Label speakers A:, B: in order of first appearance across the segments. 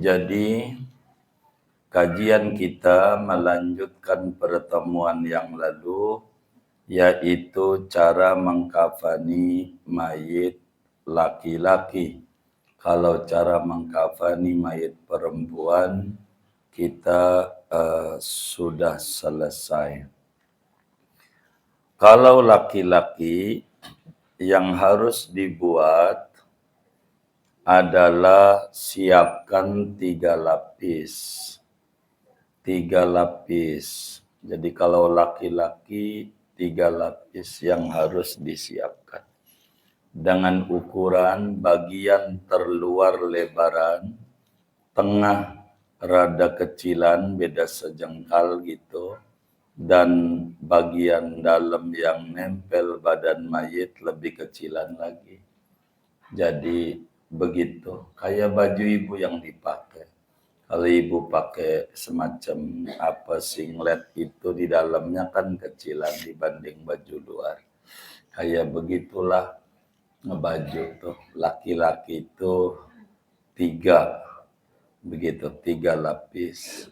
A: Jadi kajian kita melanjutkan pertemuan yang lalu, yaitu cara mengkafani mayit laki-laki. Kalau cara mengkafani mayit perempuan kita sudah selesai. Kalau laki-laki yang harus dibuat adalah siapkan 3 lapis. 3 lapis. Jadi kalau laki-laki 3 lapis yang harus disiapkan. Dengan ukuran bagian terluar lebaran, tengah rada kecilan, beda sejengkal gitu, dan bagian dalam yang nempel badan mayit lebih kecilan lagi. Jadi begitu, kayak baju ibu yang dipakai. Kalau ibu pakai semacam singlet itu di dalamnya kan kecilan dibanding baju luar. Kayak begitulah baju tuh, laki-laki itu 3, begitu, 3 lapis.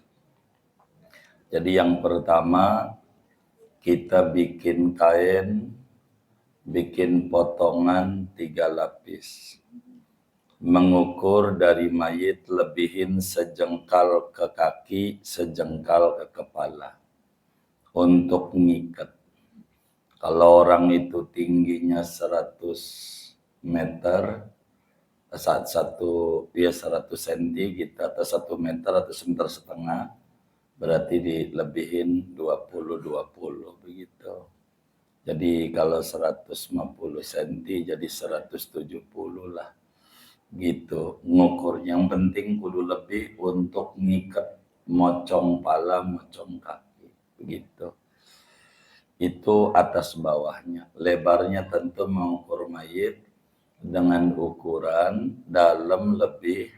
A: Jadi yang pertama kita bikin kain, bikin potongan 3 lapis. Mengukur dari mayit lebihin sejengkal ke kaki, sejengkal ke kepala. Untuk ngikat. Kalau orang itu tingginya 100 meter, 100 cm gitu, atau 1 meter atau 1,5 meter, berarti dilebihin 20 begitu. Jadi kalau 150 cm jadi 170 lah. Gitu ngukurnya. Yang penting kudu lebih untuk ngikat mocong pala, mocong kaki. Begitu. Itu atas bawahnya. Lebarnya tentu mengukur mayit dengan ukuran dalam lebih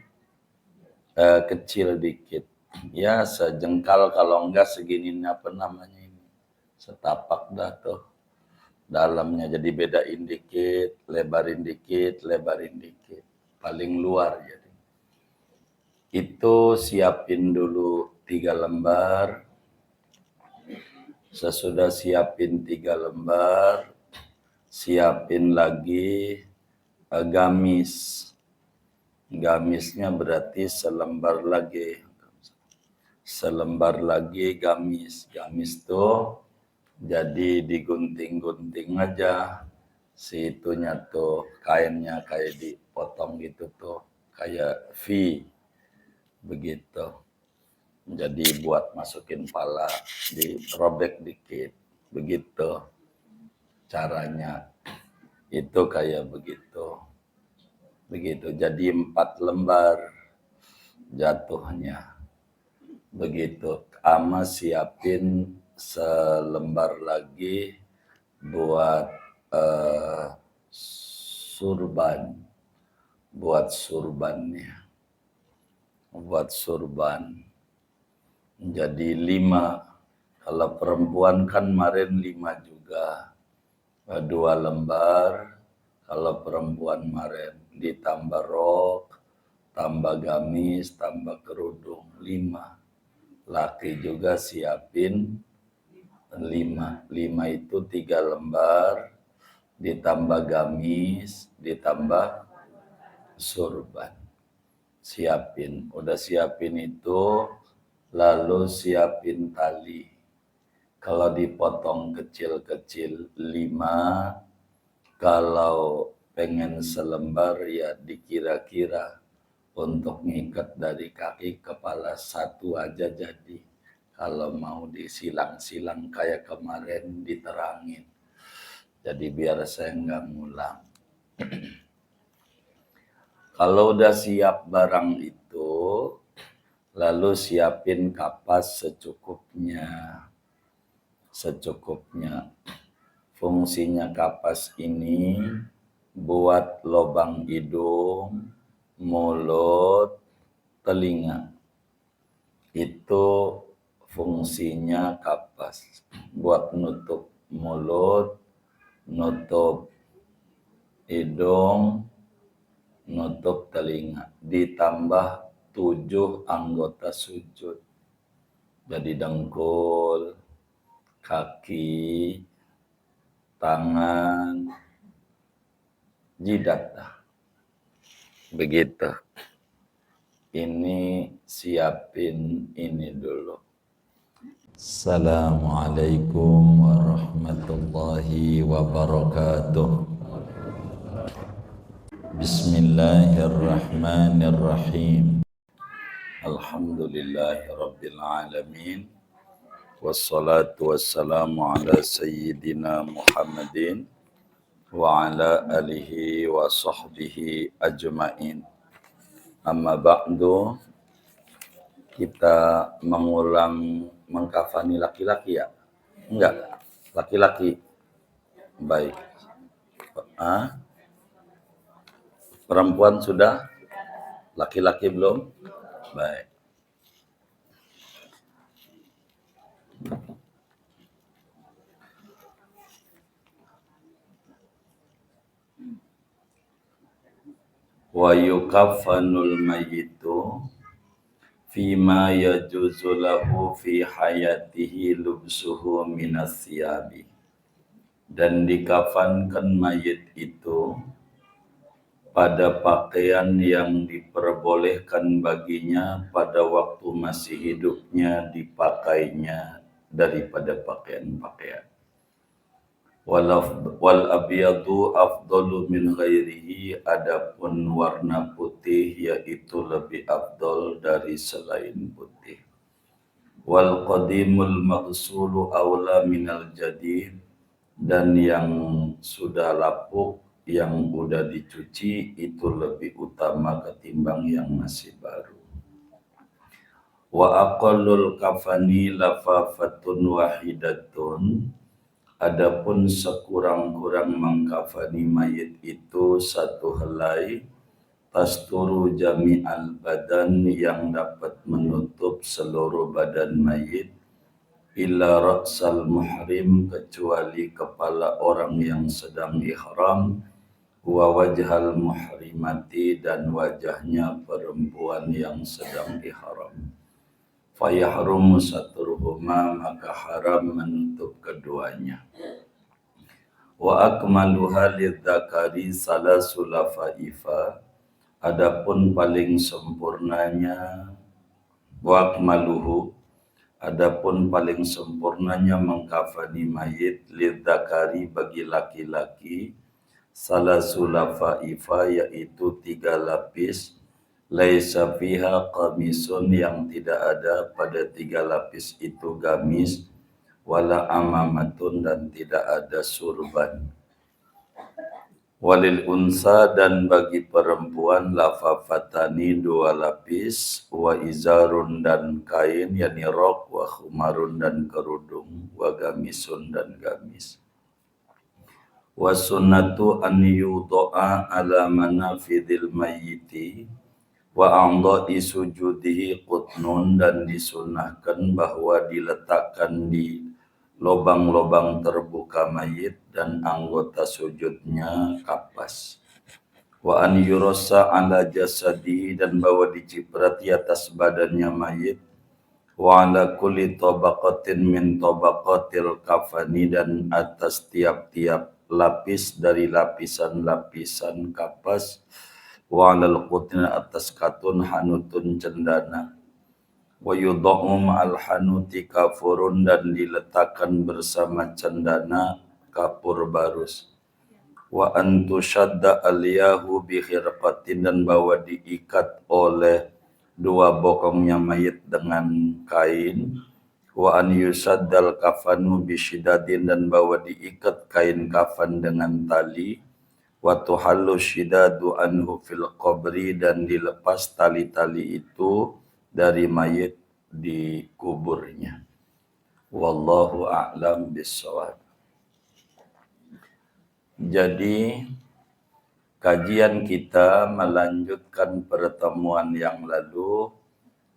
A: kecil dikit. Ya sejengkal, kalau enggak segini apa namanya ini. Setapak dah tuh. Dalamnya jadi bedain dikit, lebarin dikit, lebarin dikit. Paling luar jadi. Itu siapin dulu 3 lembar. Sesudah siapin 3 lembar, siapin lagi gamis. Gamisnya berarti selembar lagi. Selembar lagi gamis. Gamis tuh jadi digunting-gunting aja. Si itunya tuh kainnya kayak dipotong gitu tuh, kayak V begitu. Jadi buat masukin pala dirobek dikit, begitu caranya. Itu kayak begitu. Begitu. Jadi 4 lembar jatuhnya. Begitu. Ama siapin selembar lagi buat surban, buat surbannya, buat surban. Jadi 5. Kalau perempuan kan kemarin 5 juga, 2 lembar. Kalau perempuan kemarin ditambah rok, tambah gamis, tambah kerudung 5. Laki juga siapin 5. 5 itu 3 lembar. Ditambah gamis, ditambah surban. Siapin, udah siapin itu, lalu siapin tali. Kalau dipotong kecil-kecil 5, kalau pengen selembar ya dikira-kira. Untuk ngikat dari kaki kepala 1 aja jadi. Kalau mau disilang-silang kayak kemarin diterangin. Jadi biar saya nggak ngulang. Kalau udah siap barang itu, lalu siapin kapas secukupnya. Secukupnya. Fungsinya kapas ini buat lubang hidung, mulut, telinga. Itu fungsinya kapas. Buat nutup mulut, nutup hidung, nutup telinga. Ditambah 7 anggota sujud. Jadi dengkul, kaki, tangan, jidat. Begitu. Ini siapin ini dulu. Assalamualaikum warahmatullahi wabarakatuh. Bismillahirrahmanirrahim. Alhamdulillahirabbil alamin. Wassalatu wassalamu ala sayyidina Muhammadin wa ala alihi wa sahbihi ajmain. Amma ba'du, kita mengulang mengkafani laki-laki ya? Enggak, laki-laki. Baik. Perempuan sudah? Laki-laki belum? Baik. Wa yukaffanul mayyitu fima yajuzu lahu fi hayatihi lubsuhu minas siyabi. Dan dikafankan mayit itu pada pakaian yang diperbolehkan baginya pada waktu masih hidupnya dipakainya daripada pakaian-pakaian. Wal abyadu afdalu min ghairihi, adapun warna putih yaitu lebih afdal dari selain putih. Wal qadimul maghsulu aula minal jadid, dan yang sudah lapuk yang udah dicuci itu lebih utama ketimbang yang masih baru. Wa aqallul kafani lafafatun wahidatun, adapun sekurang-kurang mengkafani mayit itu satu helai, tasturu jami'al badan, yang dapat menutup seluruh badan mayit, illa ra'sal muhrim, kecuali kepala orang yang sedang ihram, wa wajhal muhrimati, dan wajahnya perempuan yang sedang ihram. Fayahrumu satruhuma, maka haram menutup keduanya. Wa akmaluha lidzakari salasu lafaifa, adapun paling sempurnanya, wa akmaluhu, adapun paling sempurnanya mengkafani mayit, lidzakari bagi laki-laki, salasu lafaifa, yaitu 3 lapis, laisa fiha qamisun, yang tidak ada pada 3 lapis itu gamis, wala amamatun, dan tidak ada surban. Walil unsa, dan bagi perempuan, lafafatani 2 lapis, wa izarun, dan kain, yani rok, wa khumarun, dan kerudung, wa gamisun, dan gamis. Wa sunnatu an yudo'a ala manafidil mayyiti wa a'dha'i sujudihi qutnun, dan disunahkan bahwa diletakkan di lobang-lobang terbuka mayit dan anggota sujudnya kapas. Wa an yurassa ala jasadi, dan bahwa diciprati atas badannya mayit, wa ala kulli tabaqatin min tabaqatil kafani, dan atas tiap-tiap lapis dari lapisan-lapisan kapas, wa alal qutni, atas katun, hanutun, cendana, wa yudha'um al hanuti kafurun, dan diletakkan bersama cendana kapur barus. Wa antushadda aliyahu bi khirqatin, dan bahwa diikat oleh 2 bokongnya mayit dengan kain. Wa an yusaddal kafanu bisyidadin, dan bahwa diikat kain kafan dengan tali. Wa tuhallu syidadu anhu fil qabri, dan dilepas tali-tali itu dari mayit di kuburnya. Wallahu a'lam bissawab. Jadi kajian kita melanjutkan pertemuan yang lalu,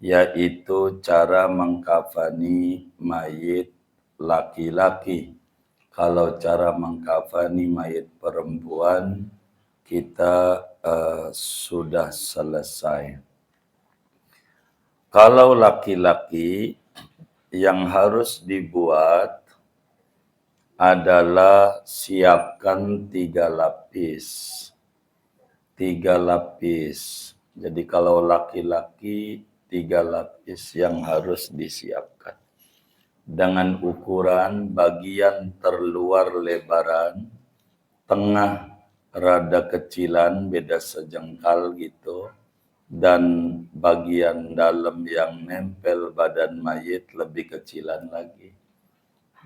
A: yaitu cara mengkafani mayit laki-laki. Kalau cara mengkafani mayit perempuan kita sudah selesai. Kalau laki-laki yang harus dibuat adalah siapkan 3 lapis. 3 lapis. Jadi kalau laki-laki 3 lapis yang harus disiapkan. Dengan ukuran bagian terluar lebaran, tengah rada kecilan beda sejengkal gitu, dan bagian dalam yang nempel badan mayit lebih kecilan lagi.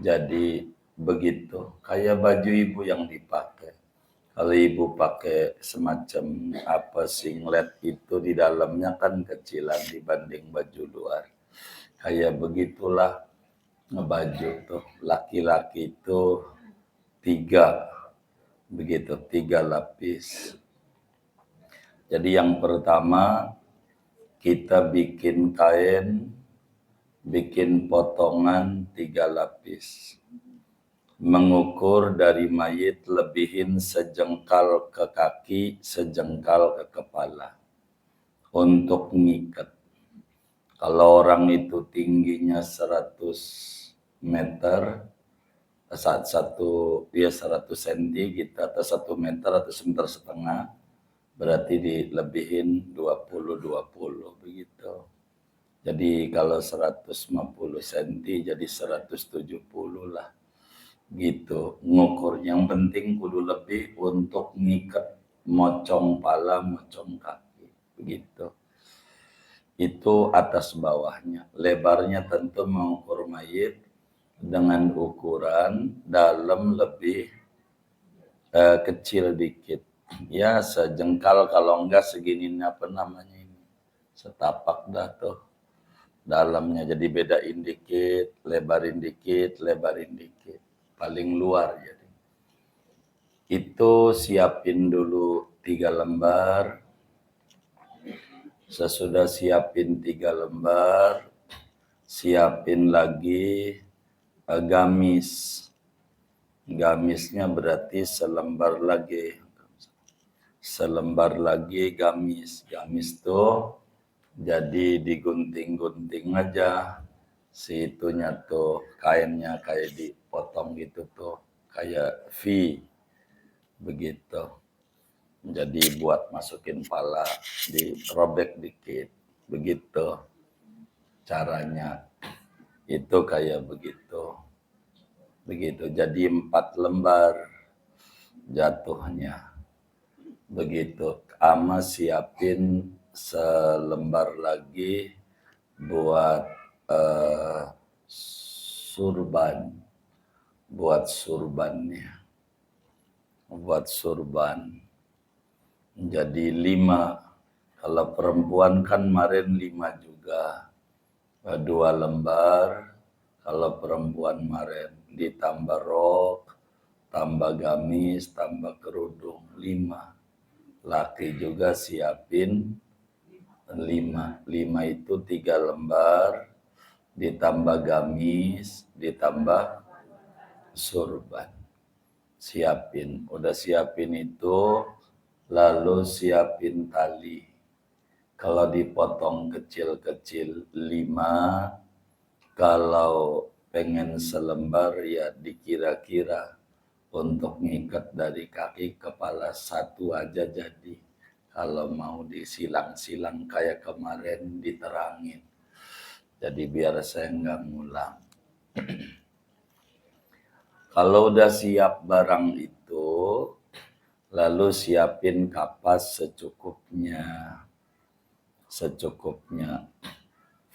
A: Jadi begitu, kayak baju ibu yang dipakai. Kalau ibu pakai semacam singlet itu di dalamnya kan kecilan dibanding baju luar. Kayak begitulah baju tuh laki-laki itu 3, begitu 3 lapis. Jadi yang pertama kita bikin kain, bikin potongan 3 lapis. Mengukur dari mayit lebihin sejengkal ke kaki, sejengkal ke kepala. Untuk ngikat. Kalau orang itu tingginya 100 meter, 100 cm gitu, atau 1 meter atau 1,5 meter, berarti dilebihin 20 begitu. Jadi kalau 150 cm jadi 170 lah. Gitu ngukur. Yang penting kudu lebih untuk ngikat mocong pala, mocong kaki. Begitu. Itu atas bawahnya. Lebarnya tentu mengukur mayit dengan ukuran dalam lebih kecil dikit. Ya sejengkal, kalau enggak segini apa namanya ini. Setapak dah tuh. Dalamnya jadi bedain dikit, lebarin dikit, lebarin dikit. Paling luar jadi. Itu siapin dulu 3 lembar. Sesudah siapin 3 lembar, siapin lagi gamis. Gamisnya berarti selembar lagi. Selembar lagi gamis. Gamis tuh jadi digunting-gunting aja. Si itunya tuh kainnya kayak dipotong gitu tuh. Kayak V. Begitu. Jadi buat masukin pala, dirobek dikit. Begitu caranya. Itu kayak begitu. Begitu. Jadi 4 lembar jatuhnya. Begitu. Ama siapin selembar lagi buat surban. Buat surbannya. Buat surban. Jadi 5. Kalau perempuan kan kemarin 5 juga. 2 lembar. Kalau perempuan kemarin ditambah rok, tambah gamis, tambah kerudung 5. Laki juga siapin 5. 5 itu 3 lembar, ditambah gamis, ditambah surban. Siapin. Udah siapin itu, lalu siapin tali. Kalau dipotong kecil-kecil 5, kalau pengen selembar ya dikira-kira. Untuk ngikat dari kaki kepala 1 aja jadi. Kalau mau disilang-silang kayak kemarin diterangin. Jadi biar saya nggak ngulang. Kalau udah siap barang itu, lalu siapin kapas secukupnya. Secukupnya.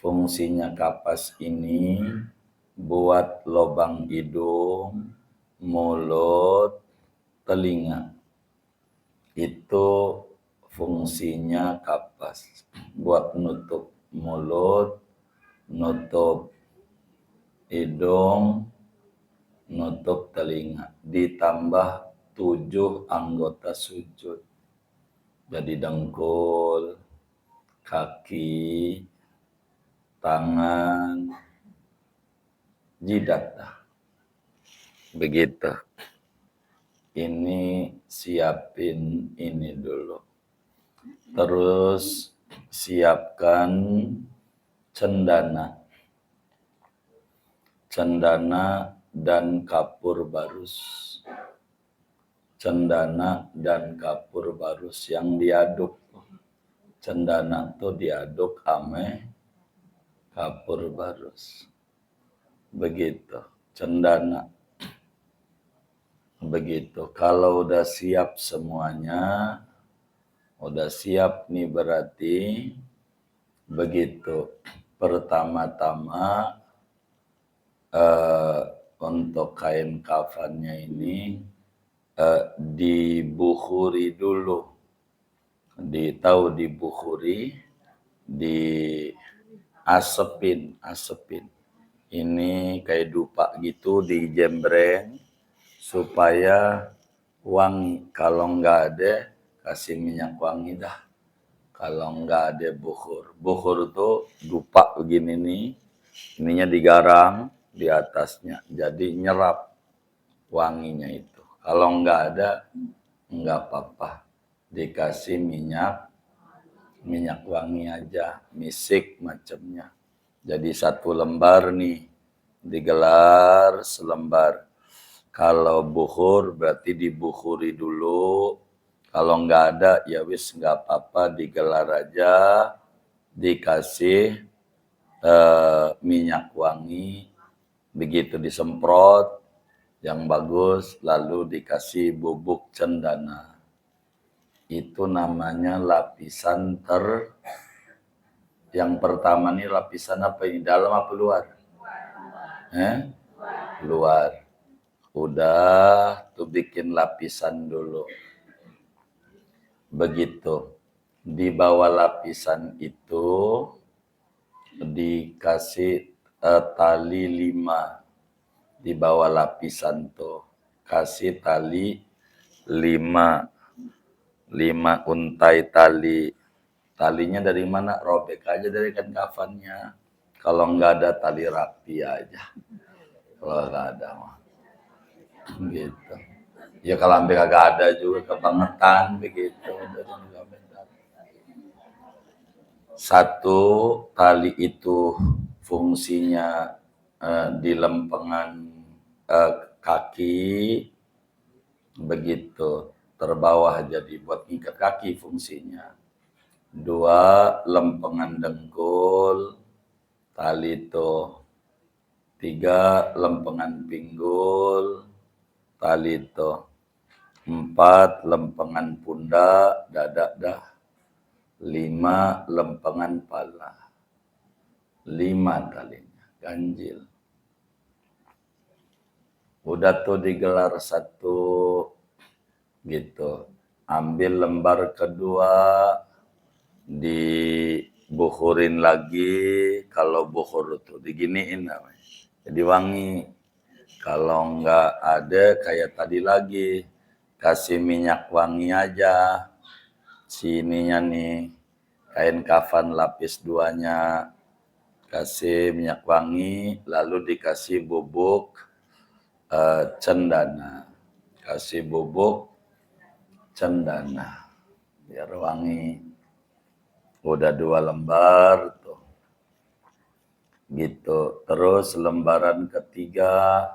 A: Fungsinya kapas ini buat lubang hidung, mulut, telinga. Itu fungsinya kapas. Buat nutup mulut, nutup hidung, nutup telinga. Ditambah 7 anggota sujud. Jadi dengkul, kaki, tangan, jidat. Begitu. Ini siapin ini dulu. Terus siapkan cendana, cendana dan kapur barus. Cendana dan kapur barus yang diaduk. Cendana tuh diaduk ame kapur barus. Begitu, cendana. Begitu. Kalau udah siap semuanya, udah siap nih berarti begitu. Pertama-tama untuk kain kafannya ini dibukhuri dulu. Dibukhuri, asepin. Ini kayak dupa gitu, dijembreng supaya wangi. Kalau nggak ada, kasih minyak wangi dah. Kalau nggak ada bukhur tuh dupa begini nih, ininya digarang di atasnya, jadi nyerap wanginya itu. Kalau nggak ada, nggak apa-apa, dikasih minyak wangi aja, misik macamnya. Jadi 1 lembar nih, digelar selembar. Kalau bukhur berarti dibukhuri dulu. Kalau nggak ada ya wis nggak apa-apa, digelar aja, dikasih minyak wangi, begitu disemprot yang bagus, lalu dikasih bubuk cendana. Itu namanya lapisan yang pertama nih lapisan apa ini? Dalam apa luar? Luar. Udah tuh bikin lapisan dulu. Begitu. Di bawah lapisan itu dikasih tali 5. Di bawah lapisan tuh kasih tali 5 untai tali. Talinya dari mana? Robek aja dari kain kafannya. Kalau nggak ada tali rapi aja. Kalau nggak ada mah. Gitu. Ya kalau sampai kagak ada juga kebangetan begitu. 1 tali itu fungsinya di lempengan kaki, begitu terbawah jadi buat ngikat kaki fungsinya. 2 lempengan dengkul, tali itu. 3 lempengan pinggul, tali itu. 4 lempengan pundak, dada dah. 5 lempengan pala. 5 talinya, ganjil. Udah tuh digelar 1 gitu. Ambil lembar kedua, dibukhurin lagi. Kalau bukhur tuh diginiin namanya, jadi wangi. Kalau nggak ada kayak tadi lagi, kasih minyak wangi aja. Sininya nih, kain kafan lapis 2-nya, kasih minyak wangi, lalu dikasih bubuk cendana. Kasih bubuk cendana biar wangi. Udah 2 lembar tuh. Gitu. Terus lembaran ketiga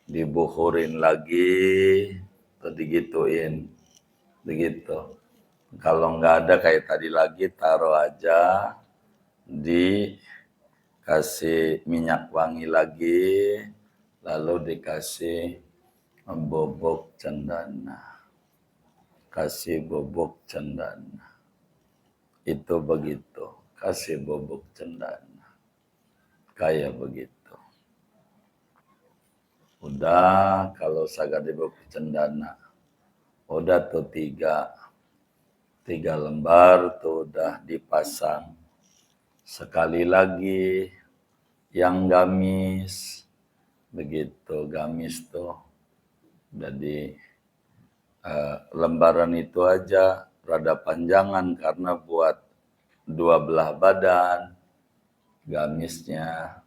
A: dibukhurin lagi, tuh digituin. Begitu. Kalau nggak ada kayak tadi lagi, taruh aja, dikasih minyak wangi lagi, lalu dikasih bubuk cendana. Kasih bubuk cendana. Itu begitu. Kasih bubuk cendana. Kayak begitu. Udah, kalau sagad bubuk cendana. Udah tuh 3 lembar tuh udah dipasang. Sekali lagi yang gamis, begitu gamis tuh. Jadi lembaran itu aja rada panjangan karena buat 2 belah badan. Gamisnya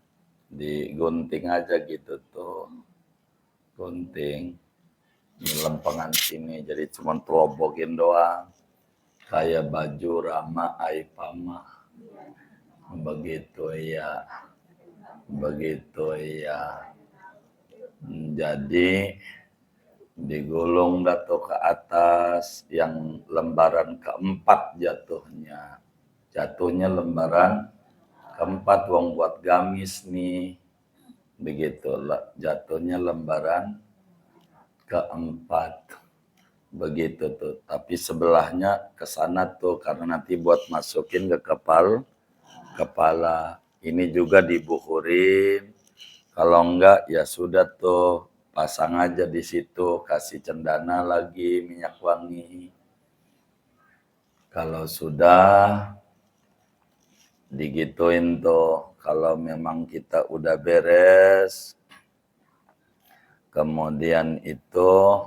A: digunting aja gitu tuh. Gunting di lempengan sini, jadi cuma terobokin doang. Kayak baju Rama Aipama. begitu ya, begitu ya. Jadi digulung dato ke atas, yang lembaran keempat jatuhnya lembaran keempat, wong buat gamis nih, begitu lah, jatuhnya lembaran keempat, begitu tuh. Tapi sebelahnya ke sana tuh, karena nanti buat masukin ke kepala. Ini juga dibuhurin. Kalau enggak ya sudah tuh, pasang aja di situ, kasih cendana lagi, minyak wangi. Kalau sudah digituin tuh, kalau memang kita udah beres, kemudian itu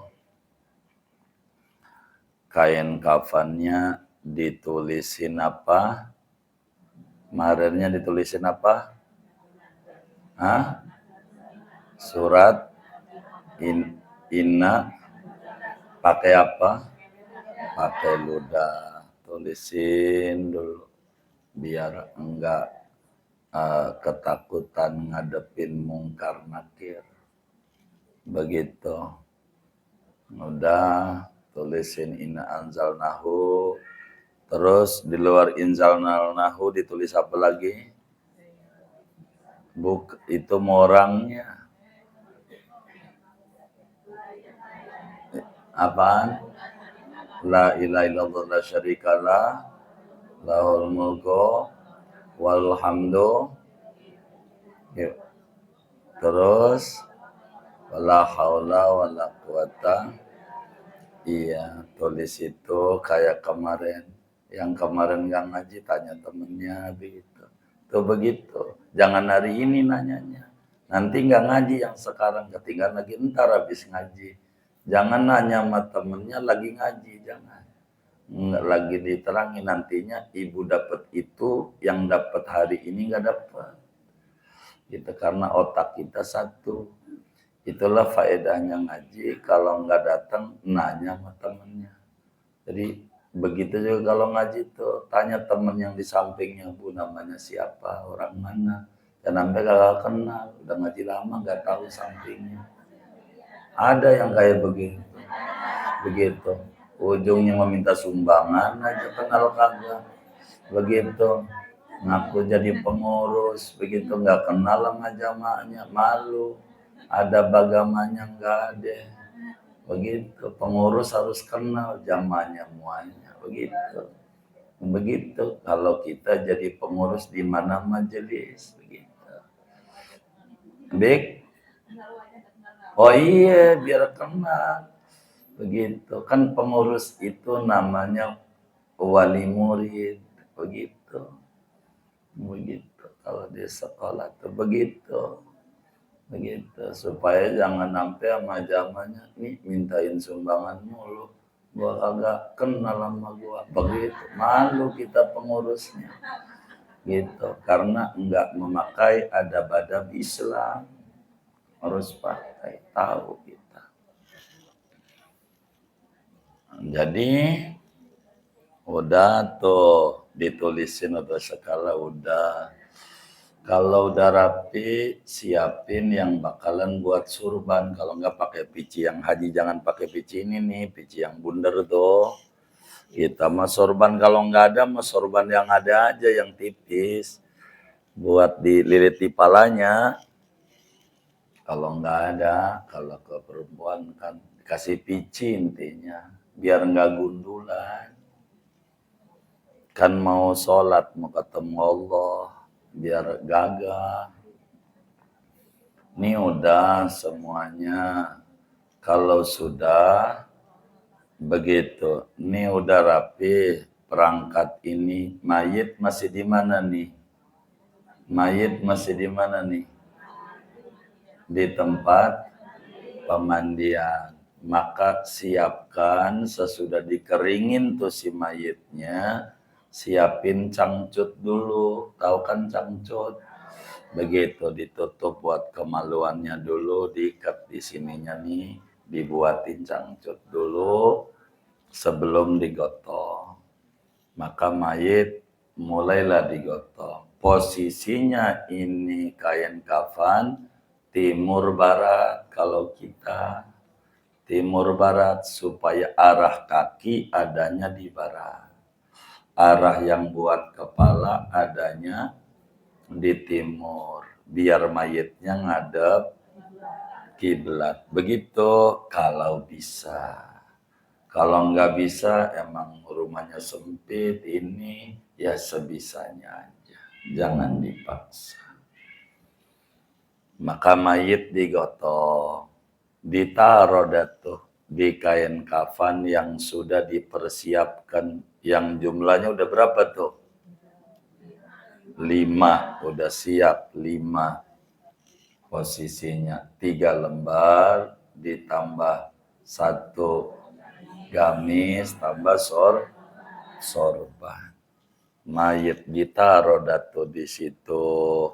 A: kain kafannya ditulisin apa? Kemarinnya ditulisin apa? Hah? Surat Inna pakai apa? Pakai ludah. Tulisin dulu biar enggak ketakutan ngadepin mungkar nakir. Begitu. Udah tulisin Inna anzalnahu. Terus di luar inzalnahu ditulis apa lagi? Itu morangnya. Apaan? La ilaha illallah la syarikalah, lahul mulku wal hamdu. Yuk. Terus wala haula wala quwata. Iya, tulis itu kayak kemarin. Yang kemarin nggak ngaji, tanya temennya begitu. Tuh begitu. Jangan hari ini nanyanya. Nanti nggak ngaji yang sekarang, ketinggalan lagi ntar habis ngaji. Jangan nanya sama temennya lagi ngaji, jangan. Nggak lagi diterangi, nantinya ibu dapat itu, yang dapat hari ini nggak dapat. Gitu, karena otak kita satu. Itulah faedahnya ngaji. Kalau nggak datang, nanya sama temennya. Jadi begitu juga kalau ngaji tuh, tanya temen yang di sampingnya, Bu namanya siapa, orang mana. Dan sampai gak kenal, udah ngaji lama nggak tahu sampingnya. Ada yang kayak begitu. Ujungnya meminta sumbangan aja, kenal kagak. Begitu. Ngaku jadi pengurus, begitu nggak kenal sama jamaahnya, malu. Ada bagamanya nggak ada. Begitu, pengurus harus kenal jamaahnya muanya. Begitu kalau kita jadi pengurus di mana majelis, begitu. Baik. Oh iya, biar kenal. Begitu. Kan pengurus itu namanya wali murid. Begitu. Begitu. Kalau di sekolah tuh begitu. Begitu. Supaya jangan sampai sama zamannya nih mintain sumbangan mulu. Gua kagak kenal sama gua. Begitu. Malu kita pengurusnya. Gitu. Karena enggak memakai adab-adab Islam. Harus pakai, tahu kita. Jadi udah tuh ditulisin atau skala udah. Kalau udah rapi, siapin yang bakalan buat surban. Kalau nggak pakai pici yang haji, jangan pakai pici ini nih, pici yang bundar tuh. Kita mah sorban, kalau nggak ada mah sorban yang ada aja yang tipis. Buat dililit di palanya. Kalau nggak ada, kalau ke perempuan kan kasih pici intinya, biar nggak gundulan. Kan mau sholat, mau ketemu Allah, biar gagah. Ini udah semuanya. Kalau sudah begitu, ini udah rapi perangkat ini. Mayit masih di mana nih? Mayit masih di mana nih? Di tempat pemandian. Maka siapkan sesudah dikeringin tuh si mayitnya, siapin cangcut dulu. Tahu kan cangcut? Begitu ditutup buat kemaluannya dulu, diikat di sininya nih, dibuatin cangcut dulu sebelum digotong. Maka mayit mulailah digotong. posisinya ini kain kafan timur barat. Kalau kita timur barat supaya arah kaki adanya di barat. Arah yang buat kepala adanya di timur. Biar mayitnya ngadep kiblat. Begitu kalau bisa. Kalau nggak bisa, emang rumahnya sempit ini, ya sebisanya aja. Jangan dipaksa. Maka mayit digotong, ditaruh datuh di kain kafan yang sudah dipersiapkan. Yang jumlahnya udah berapa tuh? 5, udah siap 5. Posisinya 3 lembar ditambah 1 gamis tambah sorban. Mayit ditaruh datu di situ,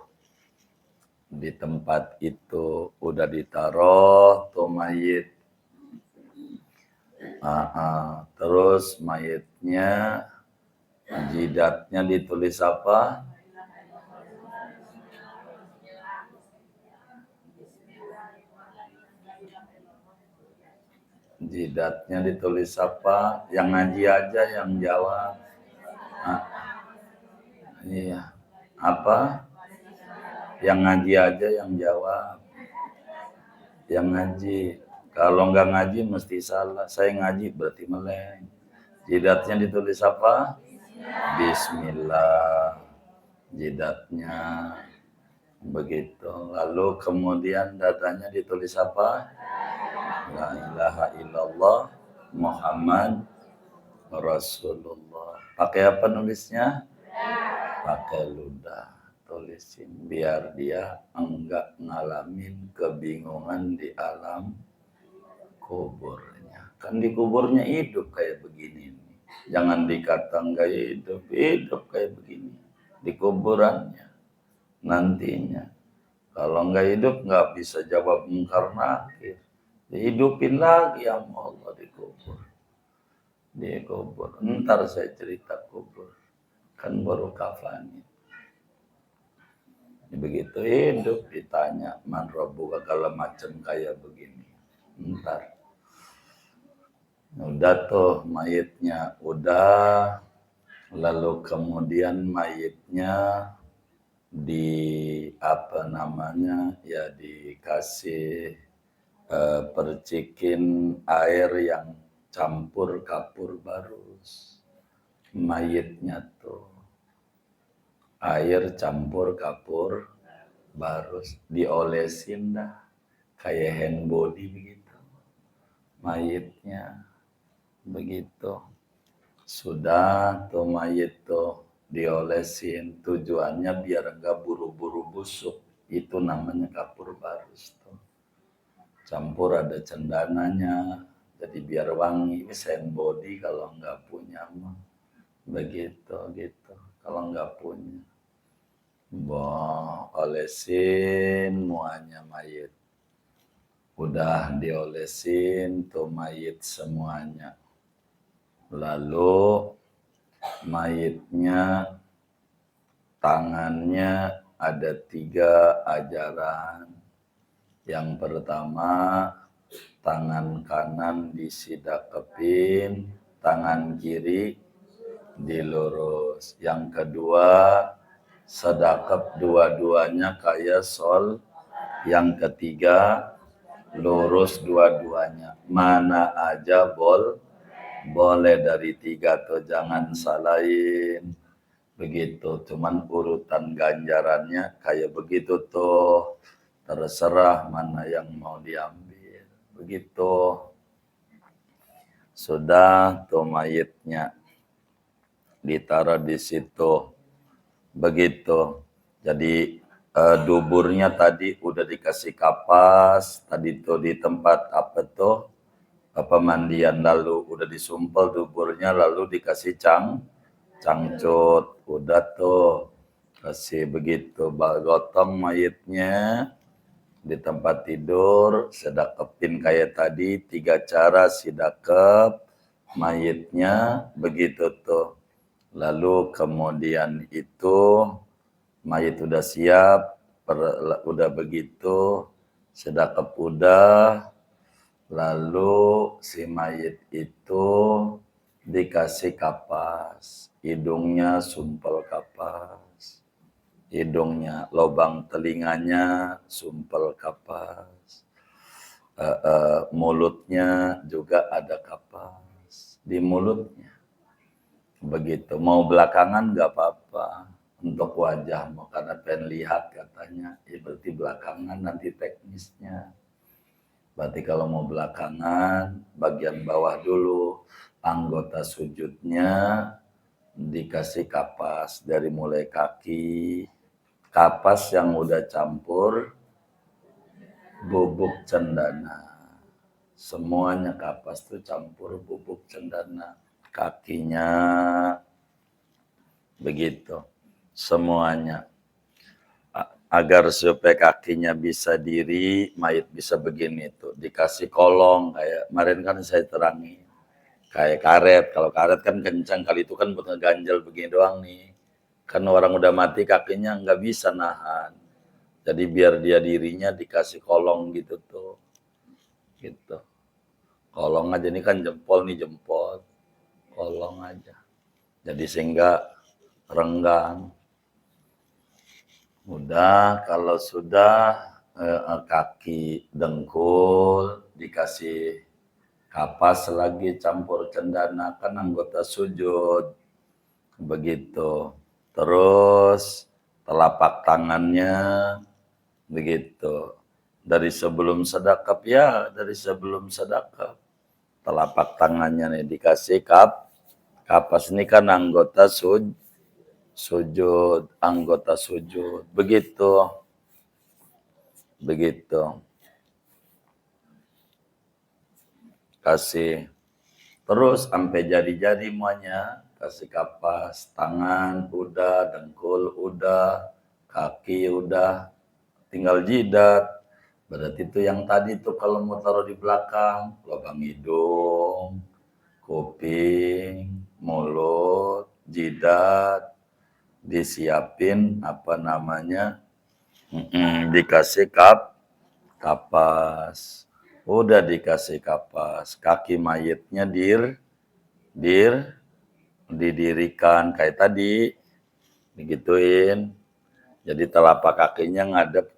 A: di tempat itu udah ditaruh tuh mayit. Terus mayitnya jidatnya ditulis apa? Jidatnya ditulis apa? Yang ngaji aja yang jawab. Iya. Apa? Yang ngaji aja yang jawab. Yang ngaji. Kalau nggak ngaji mesti salah. Saya ngaji berarti meleng. Jidatnya ditulis apa? Bismillah. Jidatnya. Begitu. Lalu kemudian datanya ditulis apa? La ilaha illallah Muhammad Rasulullah. Pakai apa nulisnya? Pakai ludah. Tulisin biar dia enggak ngalamin kebingungan di alam kuburnya. Kan di kuburnya hidup kayak begini nih. Jangan dikata enggak hidup, hidup kayak begini. Di kuburannya nantinya. Kalau enggak hidup enggak bisa jawab mungkar nakir. Dihidupin lagi sama Allah di kubur. Di kubur. Ntar saya cerita kubur. Kan baru kafani. Begitu hidup ditanya man rabbuka kalau macam kayak begini. Ntar. Udah tuh mayitnya udah. Lalu kemudian mayitnya apa namanya ya dikasih percikin air yang campur kapur barus. Mayitnya tuh air campur kapur barus diolesin dah kayak hand body begitu mayitnya. Begitu sudah tuh mayit tuh diolesin, tujuannya biar enggak buru-buru busuk. Itu namanya kapur barus tuh. Campur ada cendananya jadi biar wangi. Ini hand body kalau enggak punya mah begitu gitu. Kalau enggak punya olesin muanya mayit. Udah diolesin tuh mayit semuanya. Lalu mayitnya tangannya ada 3 ajaran. Yang pertama tangan kanan disidakepin, tangan kiri dilurus. Yang kedua sedekap dua-duanya kayak sol. Yang ketiga lurus dua-duanya. Mana aja boleh dari 3 tuh, jangan salahin. Begitu, cuman urutan ganjarannya kayak begitu tuh. Terserah mana yang mau diambil. Begitu. Sudah tuh mayitnya ditaruh di situ. Begitu. Jadi duburnya tadi udah dikasih kapas. Tadi tuh di tempat apa tuh? Pemandian, lalu udah disumpel duburnya, lalu dikasih cangcut. Udah tuh kasih begitu, gotong mayitnya di tempat tidur, sedekepin kayak tadi 3 cara sedekep mayitnya begitu tuh. Lalu kemudian itu mayit udah siap, udah begitu, sedekap udah, lalu si mayit itu dikasih kapas, hidungnya sumpel kapas, hidungnya, lubang telinganya sumpel kapas, mulutnya juga ada kapas di mulutnya. Begitu, mau belakangan nggak apa-apa untuk wajahmu karena pengen lihat katanya, ya berarti belakangan nanti teknisnya. Berarti kalau mau belakangan, bagian bawah dulu, anggota sujudnya dikasih kapas dari mulai kaki, kapas yang udah campur bubuk cendana. Semuanya kapas tuh campur bubuk cendana. Kakinya begitu, semuanya. Agar supaya kakinya bisa diri, mayit bisa begini tuh, dikasih kolong kayak kemarin kan saya terangi, kayak karet. Kalau karet kan kencang, kali itu kan buat ngeganjel begini doang nih. Kan orang udah mati kakinya nggak bisa nahan. Jadi biar dia dirinya dikasih kolong gitu tuh, gitu. Kolong aja, ini kan jempol nih, jempol, kolong aja. Jadi sehingga renggang. Udah, kalau sudah kaki dengkul dikasih kapas lagi campur cendana, kan anggota sujud. Begitu. Terus telapak tangannya begitu. Dari sebelum sedekap, ya dari sebelum sedekap. Telapak tangannya nih dikasih kapas, ini kan anggota sujud, anggota sujud. Begitu. Kasih. Terus sampai jari-jari semuanya kasih kapas, tangan udah, dengkul udah, kaki udah, tinggal jidat. Berarti itu yang tadi tuh kalau mau taruh di belakang, lubang hidung, kuping, mulut, jidat, disiapin apa namanya, dikasih kapas. Udah dikasih kapas, kaki mayitnya didirikan kayak tadi, digituin. Jadi telapak kakinya ngadep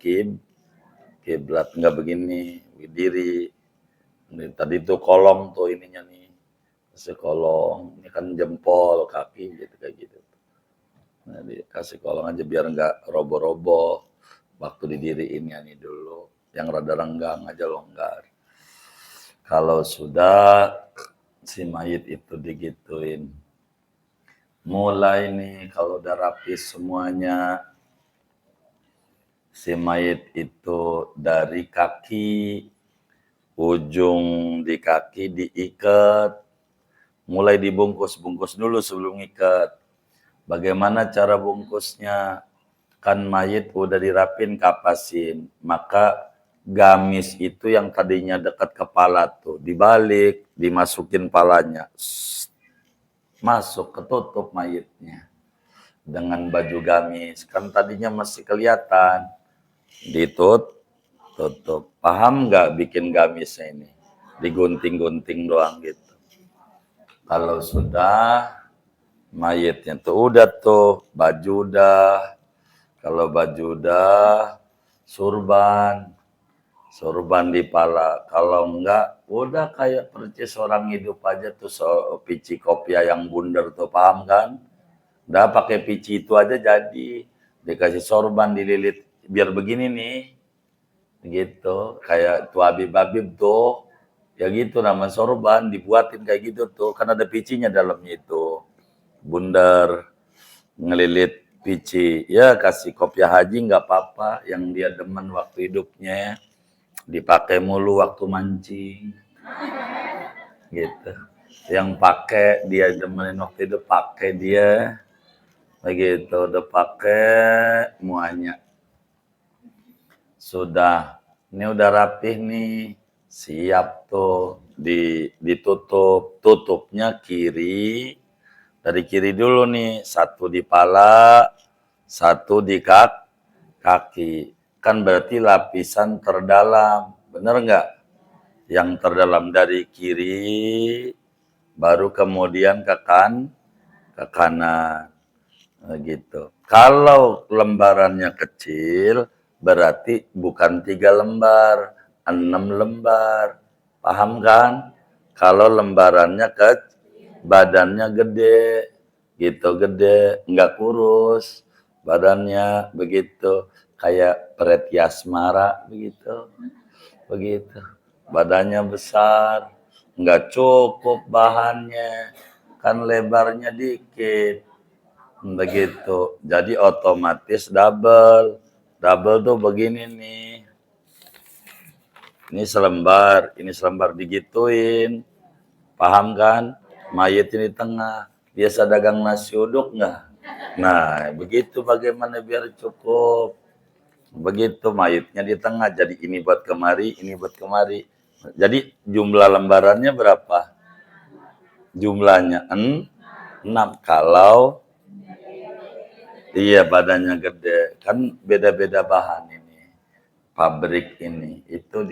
A: kiblat, nggak begini, berdiri. Tadi tuh kolong tuh ininya nih, kasih kolong. Ini kan jempol kaki gitu kayak gitu. Nah, dikasih kolong aja biar nggak roboh-roboh. Waktu didiriin ya nih dulu, yang rada renggang aja longgar. Kalau sudah si mayit itu digituin, mulai nih kalau udah rapi semuanya, si mayit itu dari kaki, ujung di kaki diikat, mulai dibungkus dulu sebelum ikat. Bagaimana cara bungkusnya? Kan mayit udah dirapin, kapasin, maka gamis itu yang tadinya dekat kepala tuh dibalik, dimasukin palanya, masuk, ketutup mayitnya dengan baju gamis. Kan tadinya masih kelihatan, tutup. Paham nggak bikin gamisnya ini? Digunting-gunting doang gitu. Kalau sudah mayitnya tuh udah tuh, baju udah. Kalau baju udah, surban di pala. Kalau enggak, udah kayak percis orang hidup aja tuh, pici kopiah yang bundar tuh, paham kan? Udah pakai pici itu aja jadi. Dikasih sorban, dililit, biar begini nih. Gitu, kayak tuh Habib-Habib tuh. Ya gitu, nama sorban, dibuatin kayak gitu tuh. Kan ada picinya dalamnya itu. Bundar, ngelilit pici, ya kasih kopiah haji nggak apa-apa, yang dia demen waktu hidupnya, dipakai mulu waktu mancing, gitu. Yang pakai dia demenin waktu hidup, pakai dia, begitu, udah pakai semuanya. Sudah, ini udah rapih nih, siap tuh, ditutup, tutupnya kiri, dari kiri dulu nih, satu di pala, satu di kaki. Kan berarti lapisan terdalam. Benar nggak? Yang terdalam dari kiri, baru kemudian ke kanan. Gitu. Kalau lembarannya kecil, berarti bukan 3 lembar, 6 lembar. Paham kan? Kalau lembarannya badannya gede, gitu gede, nggak kurus, badannya begitu, kayak Preti Asmara begitu, begitu. Badannya besar, nggak cukup bahannya, kan lebarnya dikit. Begitu. Jadi otomatis double. Double tuh begini nih. Ini selembar digituin. Paham kan? Mayit ini di tengah. Biasa dagang nasi uduk nggak? Nah, begitu bagaimana biar cukup. Begitu mayitnya di tengah. Jadi ini buat kemari, ini buat kemari. Jadi jumlah lembarannya berapa? Jumlahnya 6. Kalau iya, badannya gede. Kan beda-beda bahan ini. Pabrik ini. Itu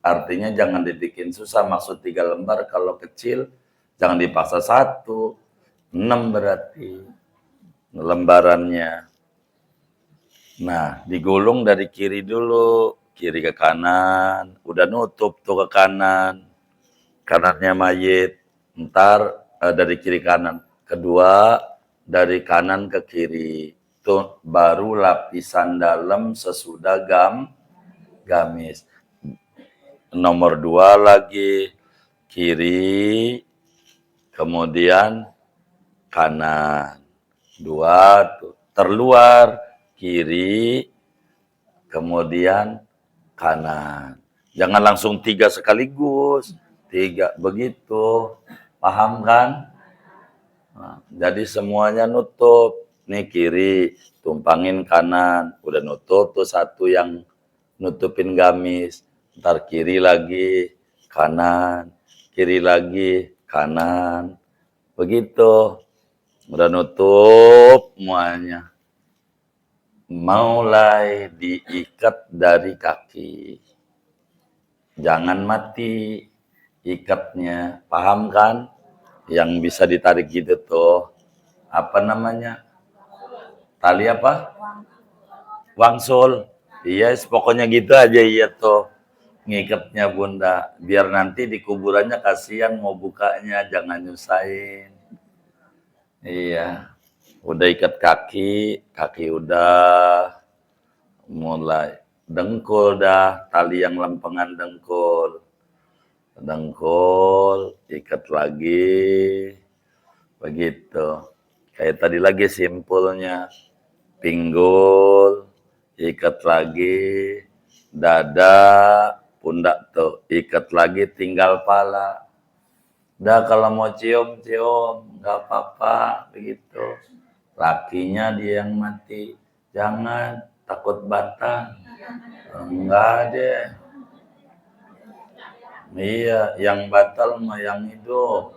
A: artinya jangan dibikin susah. Maksud 3 lembar kalau kecil. Jangan dipaksa 1. 6 berarti. Lembarannya. Nah, digulung dari kiri dulu. Kiri ke kanan. Udah nutup tuh ke kanan. Kanannya mayit. Ntar dari kiri kanan. Kedua, dari kanan ke kiri. Itu baru lapisan dalam sesudah gamis. Nomor 2 lagi kiri, kemudian kanan. 2 tuh. Terluar kiri, kemudian kanan. Jangan langsung 3 sekaligus. 3 begitu. Paham kan? Nah, jadi semuanya nutup. Nih kiri, tumpangin kanan. Udah nutup tuh satu yang nutupin gamis. Ntar kiri lagi, kanan. Kiri lagi, kanan. Begitu. Udah nutup semuanya. Mulai diikat dari kaki. Jangan mati ikatnya. Paham kan? Yang bisa ditarik gitu tuh. Apa namanya? Tali apa? Wangsul. Iya, pokoknya gitu aja iya tuh. Ngikatnya Bunda. Biar nanti di kuburannya kasihan mau bukanya, jangan nyusahin. Iya. Udah ikat kaki, kaki udah mulai. Dengkul dah, tali yang lempengan dengkul. Dengkul, ikat lagi. Begitu. Kayak tadi lagi simpulnya. Pinggul, ikat lagi, dada, pundak tuh, ikat lagi, tinggal pala. Udah kalau mau cium, nggak apa-apa, begitu. Lakinya dia yang mati, jangan takut batang. Enggak deh. Iya, yang batal mah yang hidup.